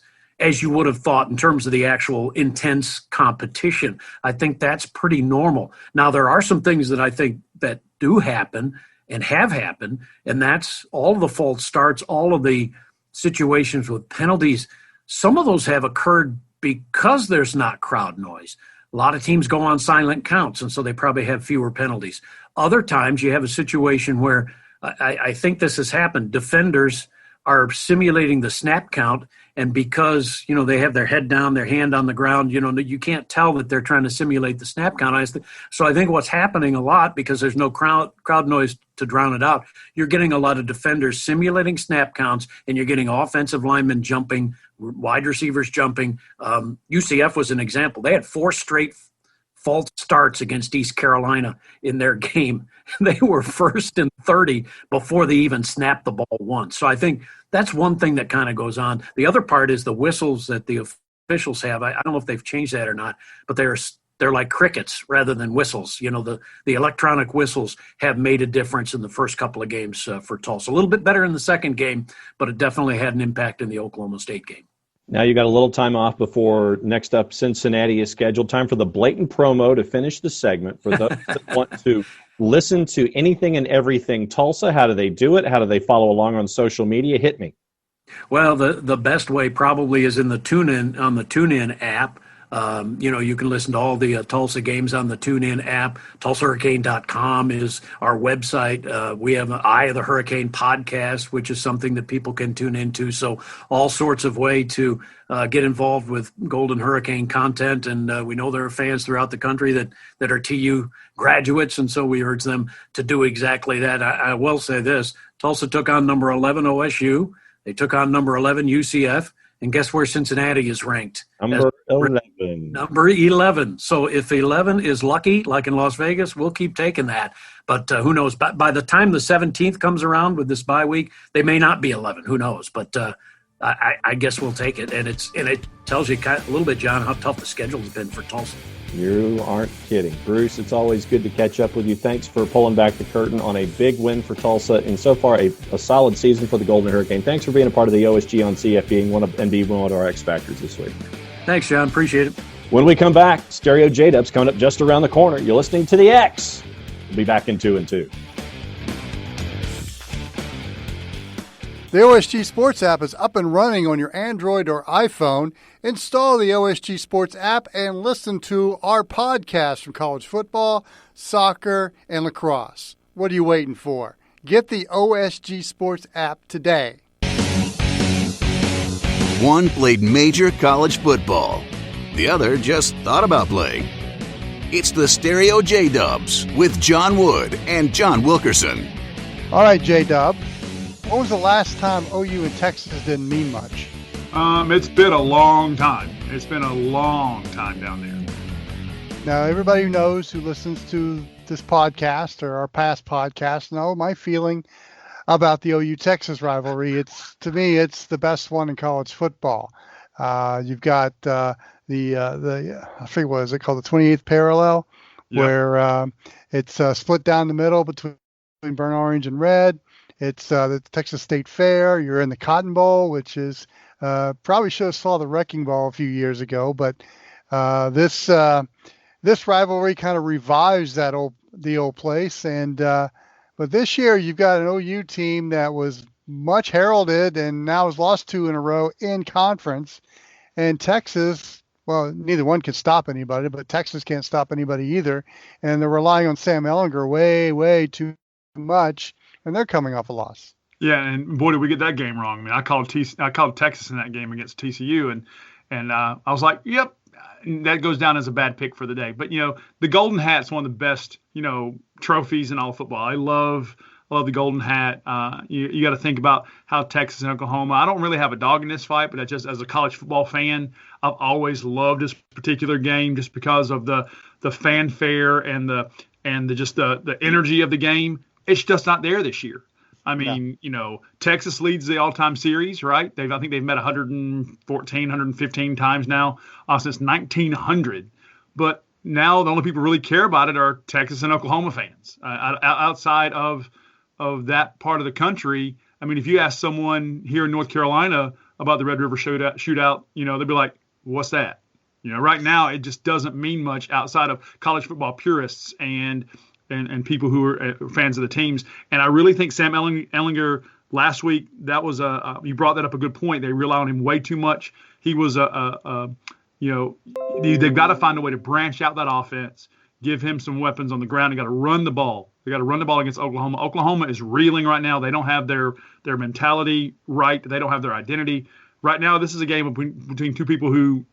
you would have thought in terms of the actual intense competition. I think that's pretty normal. Now, there are some things that I think that do happen and have happened, and that's all of the false starts, all of the situations with penalties. Some of those have occurred because there's not crowd noise. A lot of teams go on silent counts, and so they probably have fewer penalties. Other times you have a situation where I think this has happened. Defenders are simulating the snap count, and because, they have their head down, their hand on the ground, you can't tell that they're trying to simulate the snap count. So I think what's happening a lot, because there's no crowd noise to drown it out, you're getting a lot of defenders simulating snap counts, and you're getting offensive linemen jumping, wide receivers jumping. UCF was an example. They had 4 straight false starts against East Carolina in their game. They were first and 30 before they even snapped the ball once. So I think that's one thing that kind of goes on. The other part is the whistles that the officials have. I don't know if they've changed that or not, but they're like crickets rather than whistles. The electronic whistles have made a difference in the first couple of games for Tulsa. A little bit better in the second game, but it definitely had an impact in the Oklahoma State game. Now you got a little time off before next up Cincinnati is scheduled. Time for the blatant promo to finish the segment. For those that want to listen to anything and everything Tulsa, how do they do it? How do they follow along on social media? Hit me. Well, the best way probably is in the on the TuneIn app. You can listen to all the Tulsa games on the TuneIn app. TulsaHurricane.com is our website. We have an Eye of the Hurricane podcast, which is something that people can tune into. So all sorts of way to get involved with Golden Hurricane content. And we know there are fans throughout the country that are TU graduates, and so we urge them to do exactly that. I will say this. Tulsa took on number 11 OSU. They took on number 11 UCF. And guess where Cincinnati is ranked? Number 11. Number 11. So if 11 is lucky, like in Las Vegas, we'll keep taking that. But who knows? By the time the 17th comes around with this bye week, they may not be 11. Who knows? But I guess we'll take it. And it tells you a little bit, John, how tough the schedule has been for Tulsa. You aren't kidding. Bruce, it's always good to catch up with you. Thanks for pulling back the curtain on a big win for Tulsa and so far a solid season for the Golden Hurricane. Thanks for being a part of the OSG on CF and being one of our X Factors this week. Thanks, John. Appreciate it. When we come back, Stereo J-Dub's coming up just around the corner. You're listening to The X. We'll be back in 2 and 2. The OSG Sports app is up and running on your Android or iPhone. Install the OSG Sports app and listen to our podcast from college football, soccer, and lacrosse. What are you waiting for? Get the OSG Sports app today. One played major college football. The other just thought about playing. It's the Stereo J-Dubs with John Wood and John Wilkerson. All right, J-Dub. When was the last time OU and Texas didn't mean much? It's been a long time. It's been a long time down there. Now, everybody who knows, who listens to this podcast or our past podcasts, know my feeling about the OU-Texas rivalry. To me, it's the best one in college football. You've got I forget what is it called, the 28th parallel, where it's split down the middle between burnt orange and red. It's the Texas State Fair. You're in the Cotton Bowl, which is probably should have saw the Wrecking Ball a few years ago, but this rivalry kind of revives the old place. And but this year you've got an OU team that was much heralded and now has lost 2 in a row in conference. And Texas, well, neither one could stop anybody, but Texas can't stop anybody either. And they're relying on Sam Ehlinger way, way too much. And they're coming off a loss. Yeah, and boy, did we get that game wrong. I mean, I called Texas in that game against TCU, and I was like, yep, that goes down as a bad pick for the day. But the Golden Hat's one of the best trophies in all football. I love the Golden Hat. You got to think about how Texas and Oklahoma. I don't really have a dog in this fight, but I just, as a college football fan, I've always loved this particular game just because of the fanfare and the energy of the game. It's just not there this year. I mean, Texas leads the all-time series, right? I think they've met 114, 115 times now since 1900. But now the only people who really care about it are Texas and Oklahoma fans. Outside of that part of the country, I mean, if you ask someone here in North Carolina about the Red River shootout, they'd be like, what's that? Right now it just doesn't mean much outside of college football purists and people who are fans of the teams. And I really think Sam Ehlinger last week, that was you brought that up a good point. They rely on him way too much. He was they've got to find a way to branch out that offense, give him some weapons on the ground. They got to run the ball. They got to run the ball against Oklahoma. Oklahoma is reeling right now. They don't have their mentality right. They don't have their identity right now. This is a game between two people who,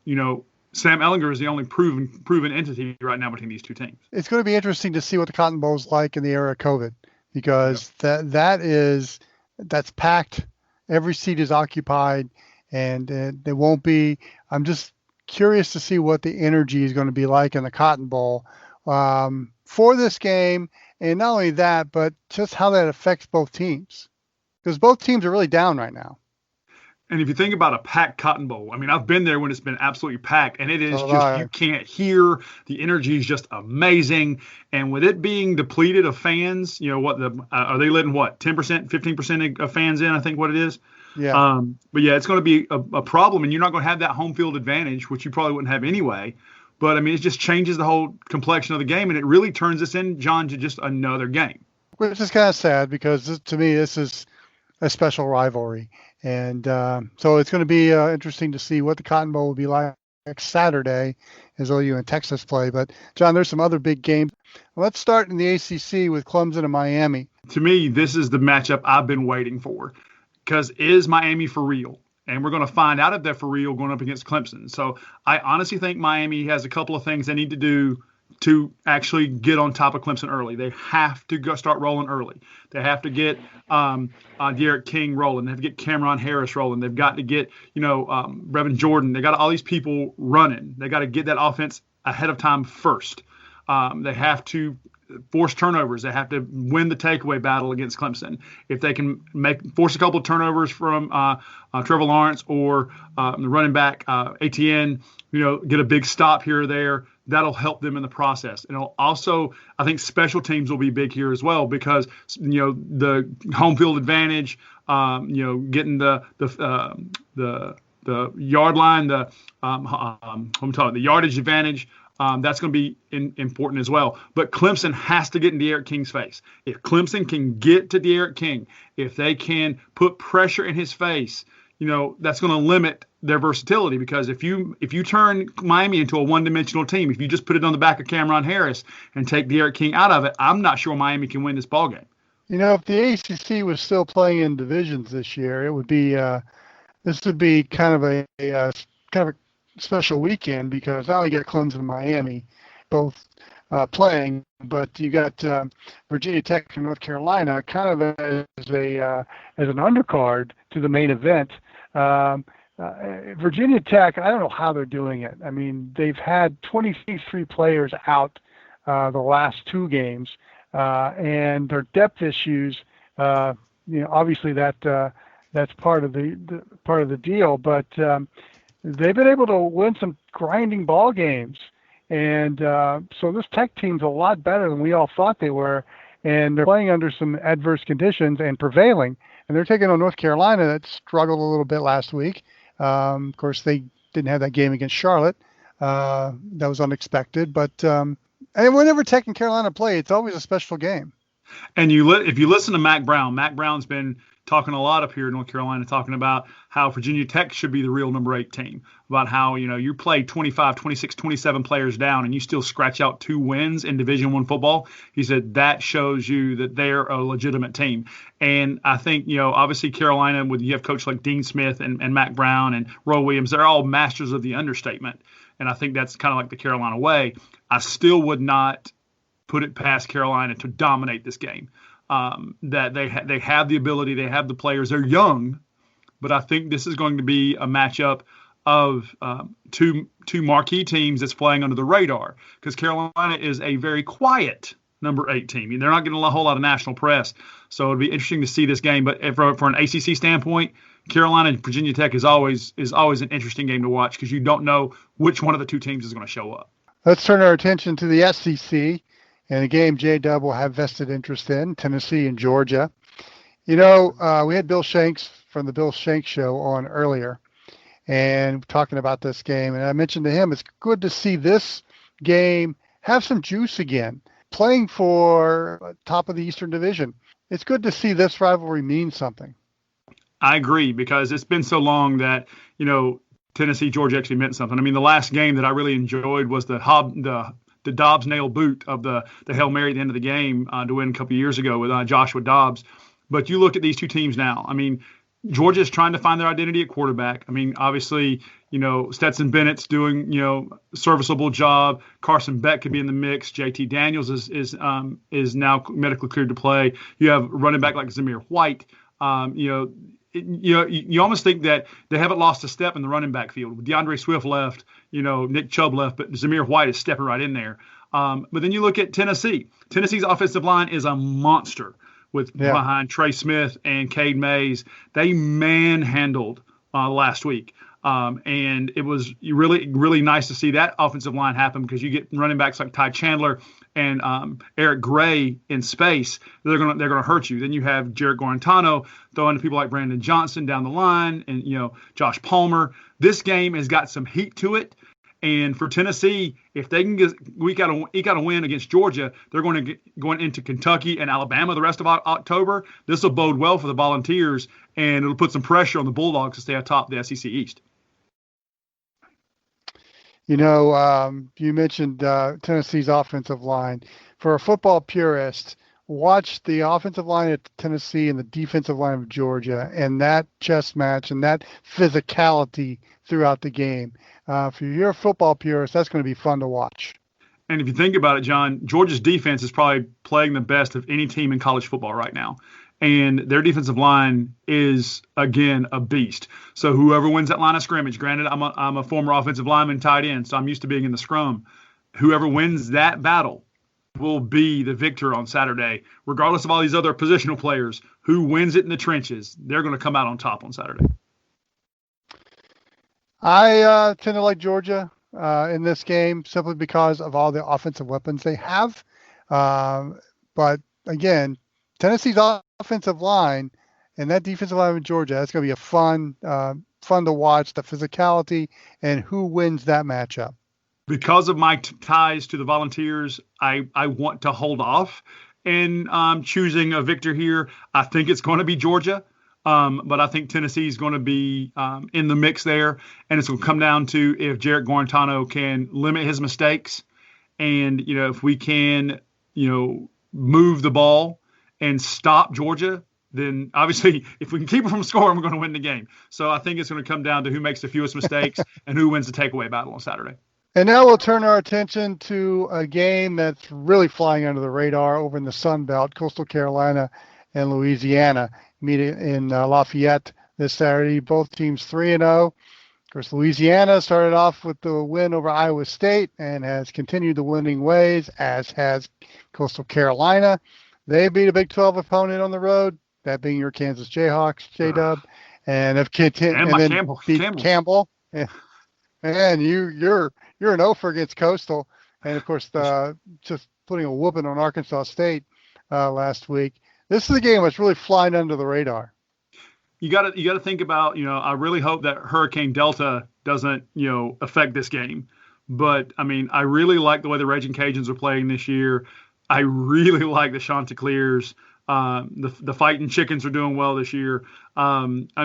Sam Ehlinger is the only proven entity right now between these two teams. It's going to be interesting to see what the Cotton Bowl is like in the era of COVID, because that's packed. Every seat is occupied, and there won't be. I'm just curious to see what the energy is going to be like in the Cotton Bowl for this game, and not only that, but just how that affects both teams, because both teams are really down right now. And if you think about a packed Cotton Bowl, I mean, I've been there when it's been absolutely packed, and it is you can't hear. The energy is just amazing. And with it being depleted of fans, are they letting 10%, 15% of fans in? I think what it is. Yeah. But yeah, it's going to be a problem, and you're not going to have that home field advantage, which you probably wouldn't have anyway. But I mean, it just changes the whole complexion of the game, and it really turns this in, John, to just another game. Which is kind of sad, because to me, this is a special rivalry. And so it's going to be interesting to see what the Cotton Bowl will be like next Saturday as OU and Texas play. But, John, there's some other big games. Let's start in the ACC with Clemson and Miami. To me, this is the matchup I've been waiting for, because is Miami for real? And we're going to find out if they're for real going up against Clemson. So I honestly think Miami has a couple of things they need to do to actually get on top of Clemson early. They have to go start rolling early. They have to get Derek King rolling. They have to get Cameron Harris rolling. They've got to get, Brevin Jordan. They got all these people running. They got to get that offense ahead of time first. They have to force turnovers. They have to win the takeaway battle against Clemson. If they can force a couple of turnovers from Trevor Lawrence or the running back Etienne, get a big stop here or there, that'll help them in the process. And it'll also, I think special teams will be big here as well, because the home field advantage, getting the yard line, the yardage advantage. That's going to be important as well. But Clemson has to get in Derek King's face. If Clemson can get to Derek King, if they can put pressure in his face, that's going to limit their versatility. Because if you turn Miami into a one-dimensional team, if you just put it on the back of Cameron Harris and take Derek King out of it, I'm not sure Miami can win this ballgame. If the ACC was still playing in divisions this year, it would be this would be kind of a special weekend, because not only get Clemson and Miami both playing, but you got Virginia Tech and North Carolina kind of as an undercard to the main event. Virginia Tech, I don't know how they're doing it. I mean, they've had 23 players out the last two games, and their depth issues. Obviously that's part of the deal, but they've been able to win some grinding ball games. And so this Tech team's a lot better than we all thought they were. And they're playing under some adverse conditions and prevailing. And they're taking on North Carolina that struggled a little bit last week. Of course, they didn't have that game against Charlotte. That was unexpected. But and whenever Tech and Carolina play, it's always a special game. And if you listen to Mac Brown's been talking a lot up here in North Carolina, talking about how Virginia Tech should be the real number 8 team, about how, you play 25, 26, 27 players down and you still scratch out 2 wins in Division I football. He said that shows you that they're a legitimate team. And I think, obviously Carolina, you have coach like Dean Smith and Mac Brown and Roy Williams, they're all masters of the understatement. And I think that's kind of like the Carolina way. I still would not put it past Carolina to dominate this game. That they have the ability, they have the players, they're young, but I think this is going to be a matchup of two marquee teams that's flying under the radar, because Carolina is a very quiet number 8 team. They're not getting a whole lot of national press, so it'll be interesting to see this game. But for an ACC standpoint, Carolina and Virginia Tech is always an interesting game to watch, because you don't know which one of the 2 teams is going to show up. Let's turn our attention to the SEC. And a game J-Dub will have vested interest in, Tennessee and Georgia. We had Bill Shanks from the Bill Shanks Show on earlier and talking about this game. And I mentioned to him, it's good to see this game have some juice again, playing for top of the Eastern Division. It's good to see this rivalry mean something. I agree, because it's been so long that, Tennessee, Georgia actually meant something. I mean, the last game that I really enjoyed was the Dobbs nail boot of the Hail Mary at the end of the game to win a couple of years ago with Joshua Dobbs. But you look at these 2 teams now. I mean, Georgia's trying to find their identity at quarterback. I mean, obviously, Stetson Bennett's doing, serviceable job. Carson Beck could be in the mix. JT Daniels is now medically cleared to play. You have a running back like Zamir White. You almost think that they haven't lost a step in the running back field. DeAndre Swift left, Nick Chubb left, but Zamir White is stepping right in there. But then you look at Tennessee. Tennessee's offensive line is a monster behind Trey Smith and Cade Mays. They manhandled last week. And it was really, really nice to see that offensive line happen, because you get running backs like Ty Chandler and Eric Gray in space. They're gonna hurt you. Then you have Jarrett Guarantano throwing to people like Brandon Johnson down the line, and Josh Palmer. This game has got some heat to it, And for Tennessee, if they can eke out a win against Georgia, they're going into Kentucky and Alabama the rest of October. This will bode well for the Volunteers, and it'll put some pressure on the Bulldogs to stay atop the SEC East. You mentioned Tennessee's offensive line. For a football purist, watch the offensive line at Tennessee and the defensive line of Georgia, and that chess match and that physicality throughout the game. If you're a football purist, that's going to be fun to watch. And if you think about it, John, Georgia's defense is probably playing the best of any team in college football right now. And their defensive line is, again, a beast. So whoever wins that line of scrimmage, granted, I'm a former offensive lineman tight end, so I'm used to being in the scrum. Whoever wins that battle will be the victor on Saturday, regardless of all these other positional players. Who wins it in the trenches, they're going to come out on top on Saturday. I tend to like Georgia in this game simply because of all the offensive weapons they have. But again, Tennessee's offensive line and that defensive line of Georgia, that's going to be a fun to watch, the physicality and who wins that matchup. Because of my ties to the Volunteers, I want to hold off in choosing a victor here. I think it's going to be Georgia. But I think Tennessee is going to be in the mix there, and it's going to come down to if Jarrett Guarantano can limit his mistakes, and if we can move the ball and stop Georgia, then obviously if we can keep it from scoring, we're going to win the game. So I think it's going to come down to who makes the fewest mistakes and who wins the takeaway battle on Saturday. And now we'll turn our attention to a game that's really flying under the radar over in the Sun Belt. Coastal Carolina and Louisiana meet in Lafayette this Saturday. Both teams 3-0. Of course, Louisiana started off with the win over Iowa State and has continued the winning ways, as has Coastal Carolina. They beat a Big 12 opponent on the road, that being your Kansas Jayhawks, J-Dub, and have continued and Campbell. And you're an offer against Coastal, and of course just putting a whooping on Arkansas State last week. This is a game that's really flying under the radar. You got to think about, I really hope that Hurricane Delta doesn't, affect this game. But, I really like the way the Raging Cajuns are playing this year. I really like the Chanticleers. The Fighting Chickens are doing well this year. It's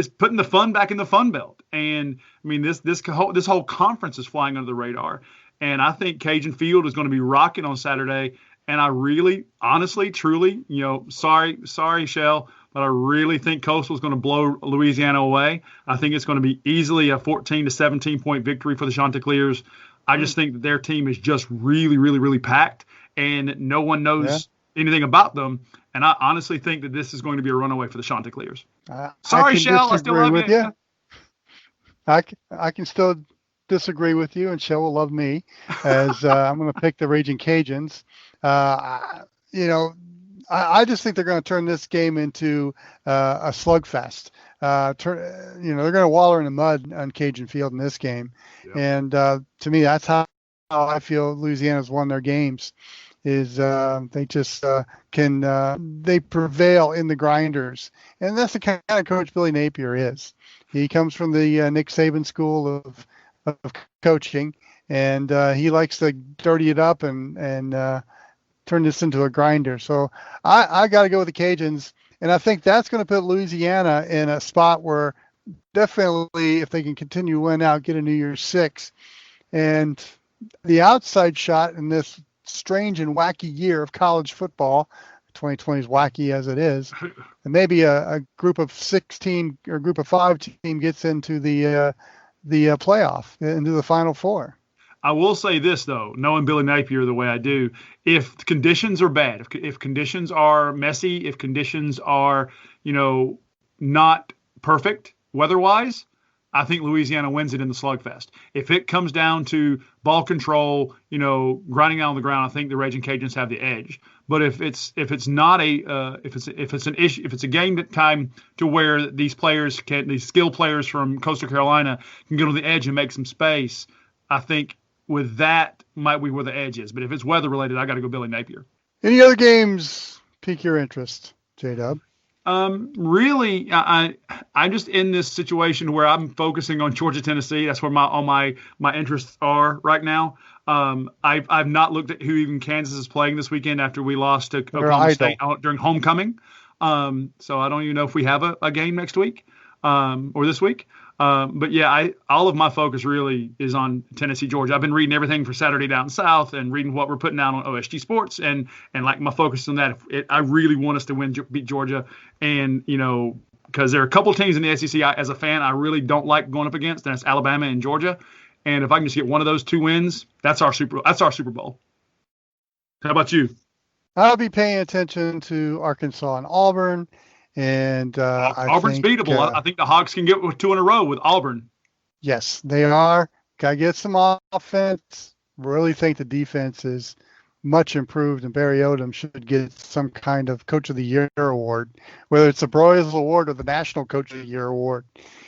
putting the fun back in the Fun Belt. And, this whole conference is flying under the radar. And I think Cajun Field is going to be rocking on Saturday. And I really, honestly, truly, sorry, Shell, but I really think Coastal is going to blow Louisiana away. I think it's going to be easily a 14 to 17 point victory for the Chanticleers. I just think that their team is just really, really, really packed, and no one knows anything about them. And I honestly think that this is going to be a runaway for the Chanticleers. Sorry, Shell, I still love you. I can still disagree with you, and Shell will love me, as I'm going to pick the Raging Cajuns. I just think they're going to turn this game into a slugfest. They're going to waller in the mud on Cajun Field in this game. Yep. And to me, that's how I feel Louisiana's won their games, is they just they prevail in the grinders. And that's the kind of coach Billy Napier is. He comes from the Nick Saban school of coaching, and he likes to dirty it up and turn this into a grinder. So I got to go with the Cajuns, and I think that's going to put Louisiana in a spot where definitely, if they can continue to win out, get a New Year's Six. And the outside shot in this strange and wacky year of college football, 2020 is wacky as it is, and maybe a group of 16 or group of 5 team gets into the playoff, into the Final Four. I will say this, though, knowing Billy Napier the way I do, if conditions are bad, if conditions are messy, if conditions are, not perfect weather-wise, I think Louisiana wins it in the slugfest. If it comes down to ball control, grinding out on the ground, I think the Raging Cajuns have the edge. But if it's not if it's a game time to where these skill players from Coastal Carolina can get on the edge and make some space, I think with that might be where the edge is. But if it's weather related, I got to go Billy Napier. Any other games pique your interest, J-Dub? Really, I'm just in this situation where I'm focusing on Georgia, Tennessee. That's where all my interests are right now. I've not looked at who even Kansas is playing this weekend after we lost to Oklahoma State during homecoming. So I don't even know if we have a game next week or this week. But yeah, all of my focus really is on Tennessee, Georgia. I've been reading everything for Saturday Down South and reading what we're putting out on OSG Sports, and like my focus is on that. I really want us to beat Georgia, and because there are a couple teams in the SEC as a fan I really don't like going up against, and that's Alabama and Georgia. And if I can just get one of those 2 wins, that's our Super Bowl. How about you? I'll be paying attention to Arkansas and Auburn. And Auburn's beatable. I think the Hogs can get 2 in a row with Auburn. Yes, they are. Got to get some offense. Really think the defense is much improved, and Barry Odom should get some kind of Coach of the Year award, whether it's the Broyles Award or the National Coach of the Year award.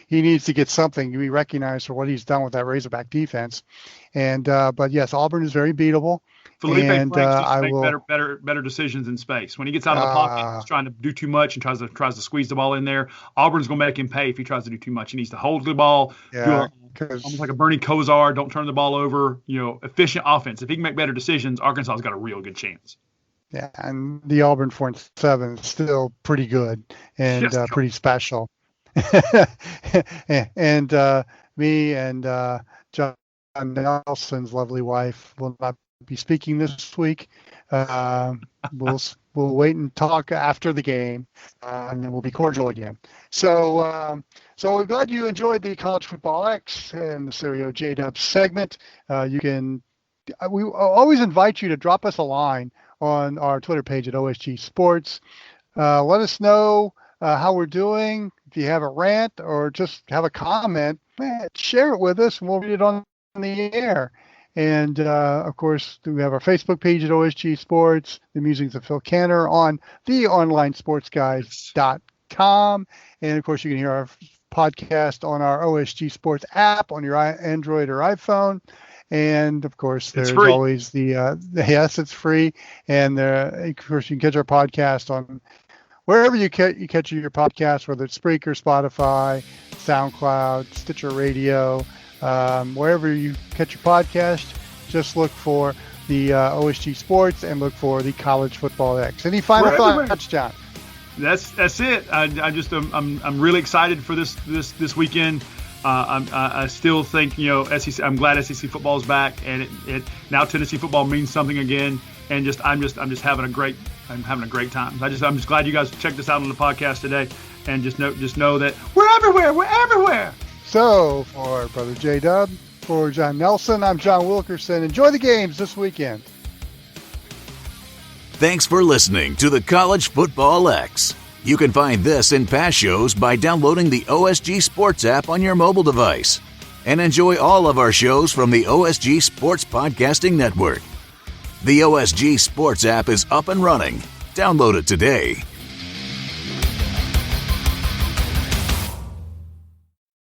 He needs to get something to be recognized for what he's done with that Razorback defense. And but yes, Auburn is very beatable. Felipe Franks needs to make better decisions in space. When he gets out of the pocket, he's trying to do too much and tries to squeeze the ball in there. Auburn's going to make him pay if he tries to do too much. He needs to hold the ball, almost like a Bernie Kosar, don't turn the ball over, efficient offense. If he can make better decisions, Arkansas's got a real good chance. Yeah, and the Auburn 4-7 is still pretty good and pretty special. and me and Jon Nelson's lovely wife will not be speaking this week. We'll wait and talk after the game, and then we'll be cordial again. So we're glad you enjoyed the College Football X and the Serio J-Dub segment. We always invite you to drop us a line on our Twitter page at OSG Sports. Let us know how we're doing. If you have a rant or just have a comment, share it with us, and we'll read it on the air. And, of course, we have our Facebook page at OSG Sports, the musings of Phil Canner on theonlinesportsguys.com. And, of course, you can hear our podcast on our OSG Sports app on your Android or iPhone. And, of course, there's always yes, it's free. And, of course, you can catch our podcast on wherever you catch your podcast, whether it's Spreaker, Spotify, SoundCloud, Stitcher Radio, wherever you catch your podcast, just look for the OSG Sports and look for the College Football X. Any final thoughts, John? That's it. I'm really excited for this weekend. I still think SEC. I'm glad SEC football is back, and it now Tennessee football means something again. And I'm just having a great time. I'm just glad you guys checked us out on the podcast today, and just know that we're everywhere. So for Brother J-Dub, for Jon Nelson, I'm John Wilkerson. Enjoy the games this weekend. Thanks for listening to the College Football X. You can find this and past shows by downloading the OSG Sports app on your mobile device. And enjoy all of our shows from the OSG Sports Podcasting Network. The OSG Sports app is up and running. Download it today.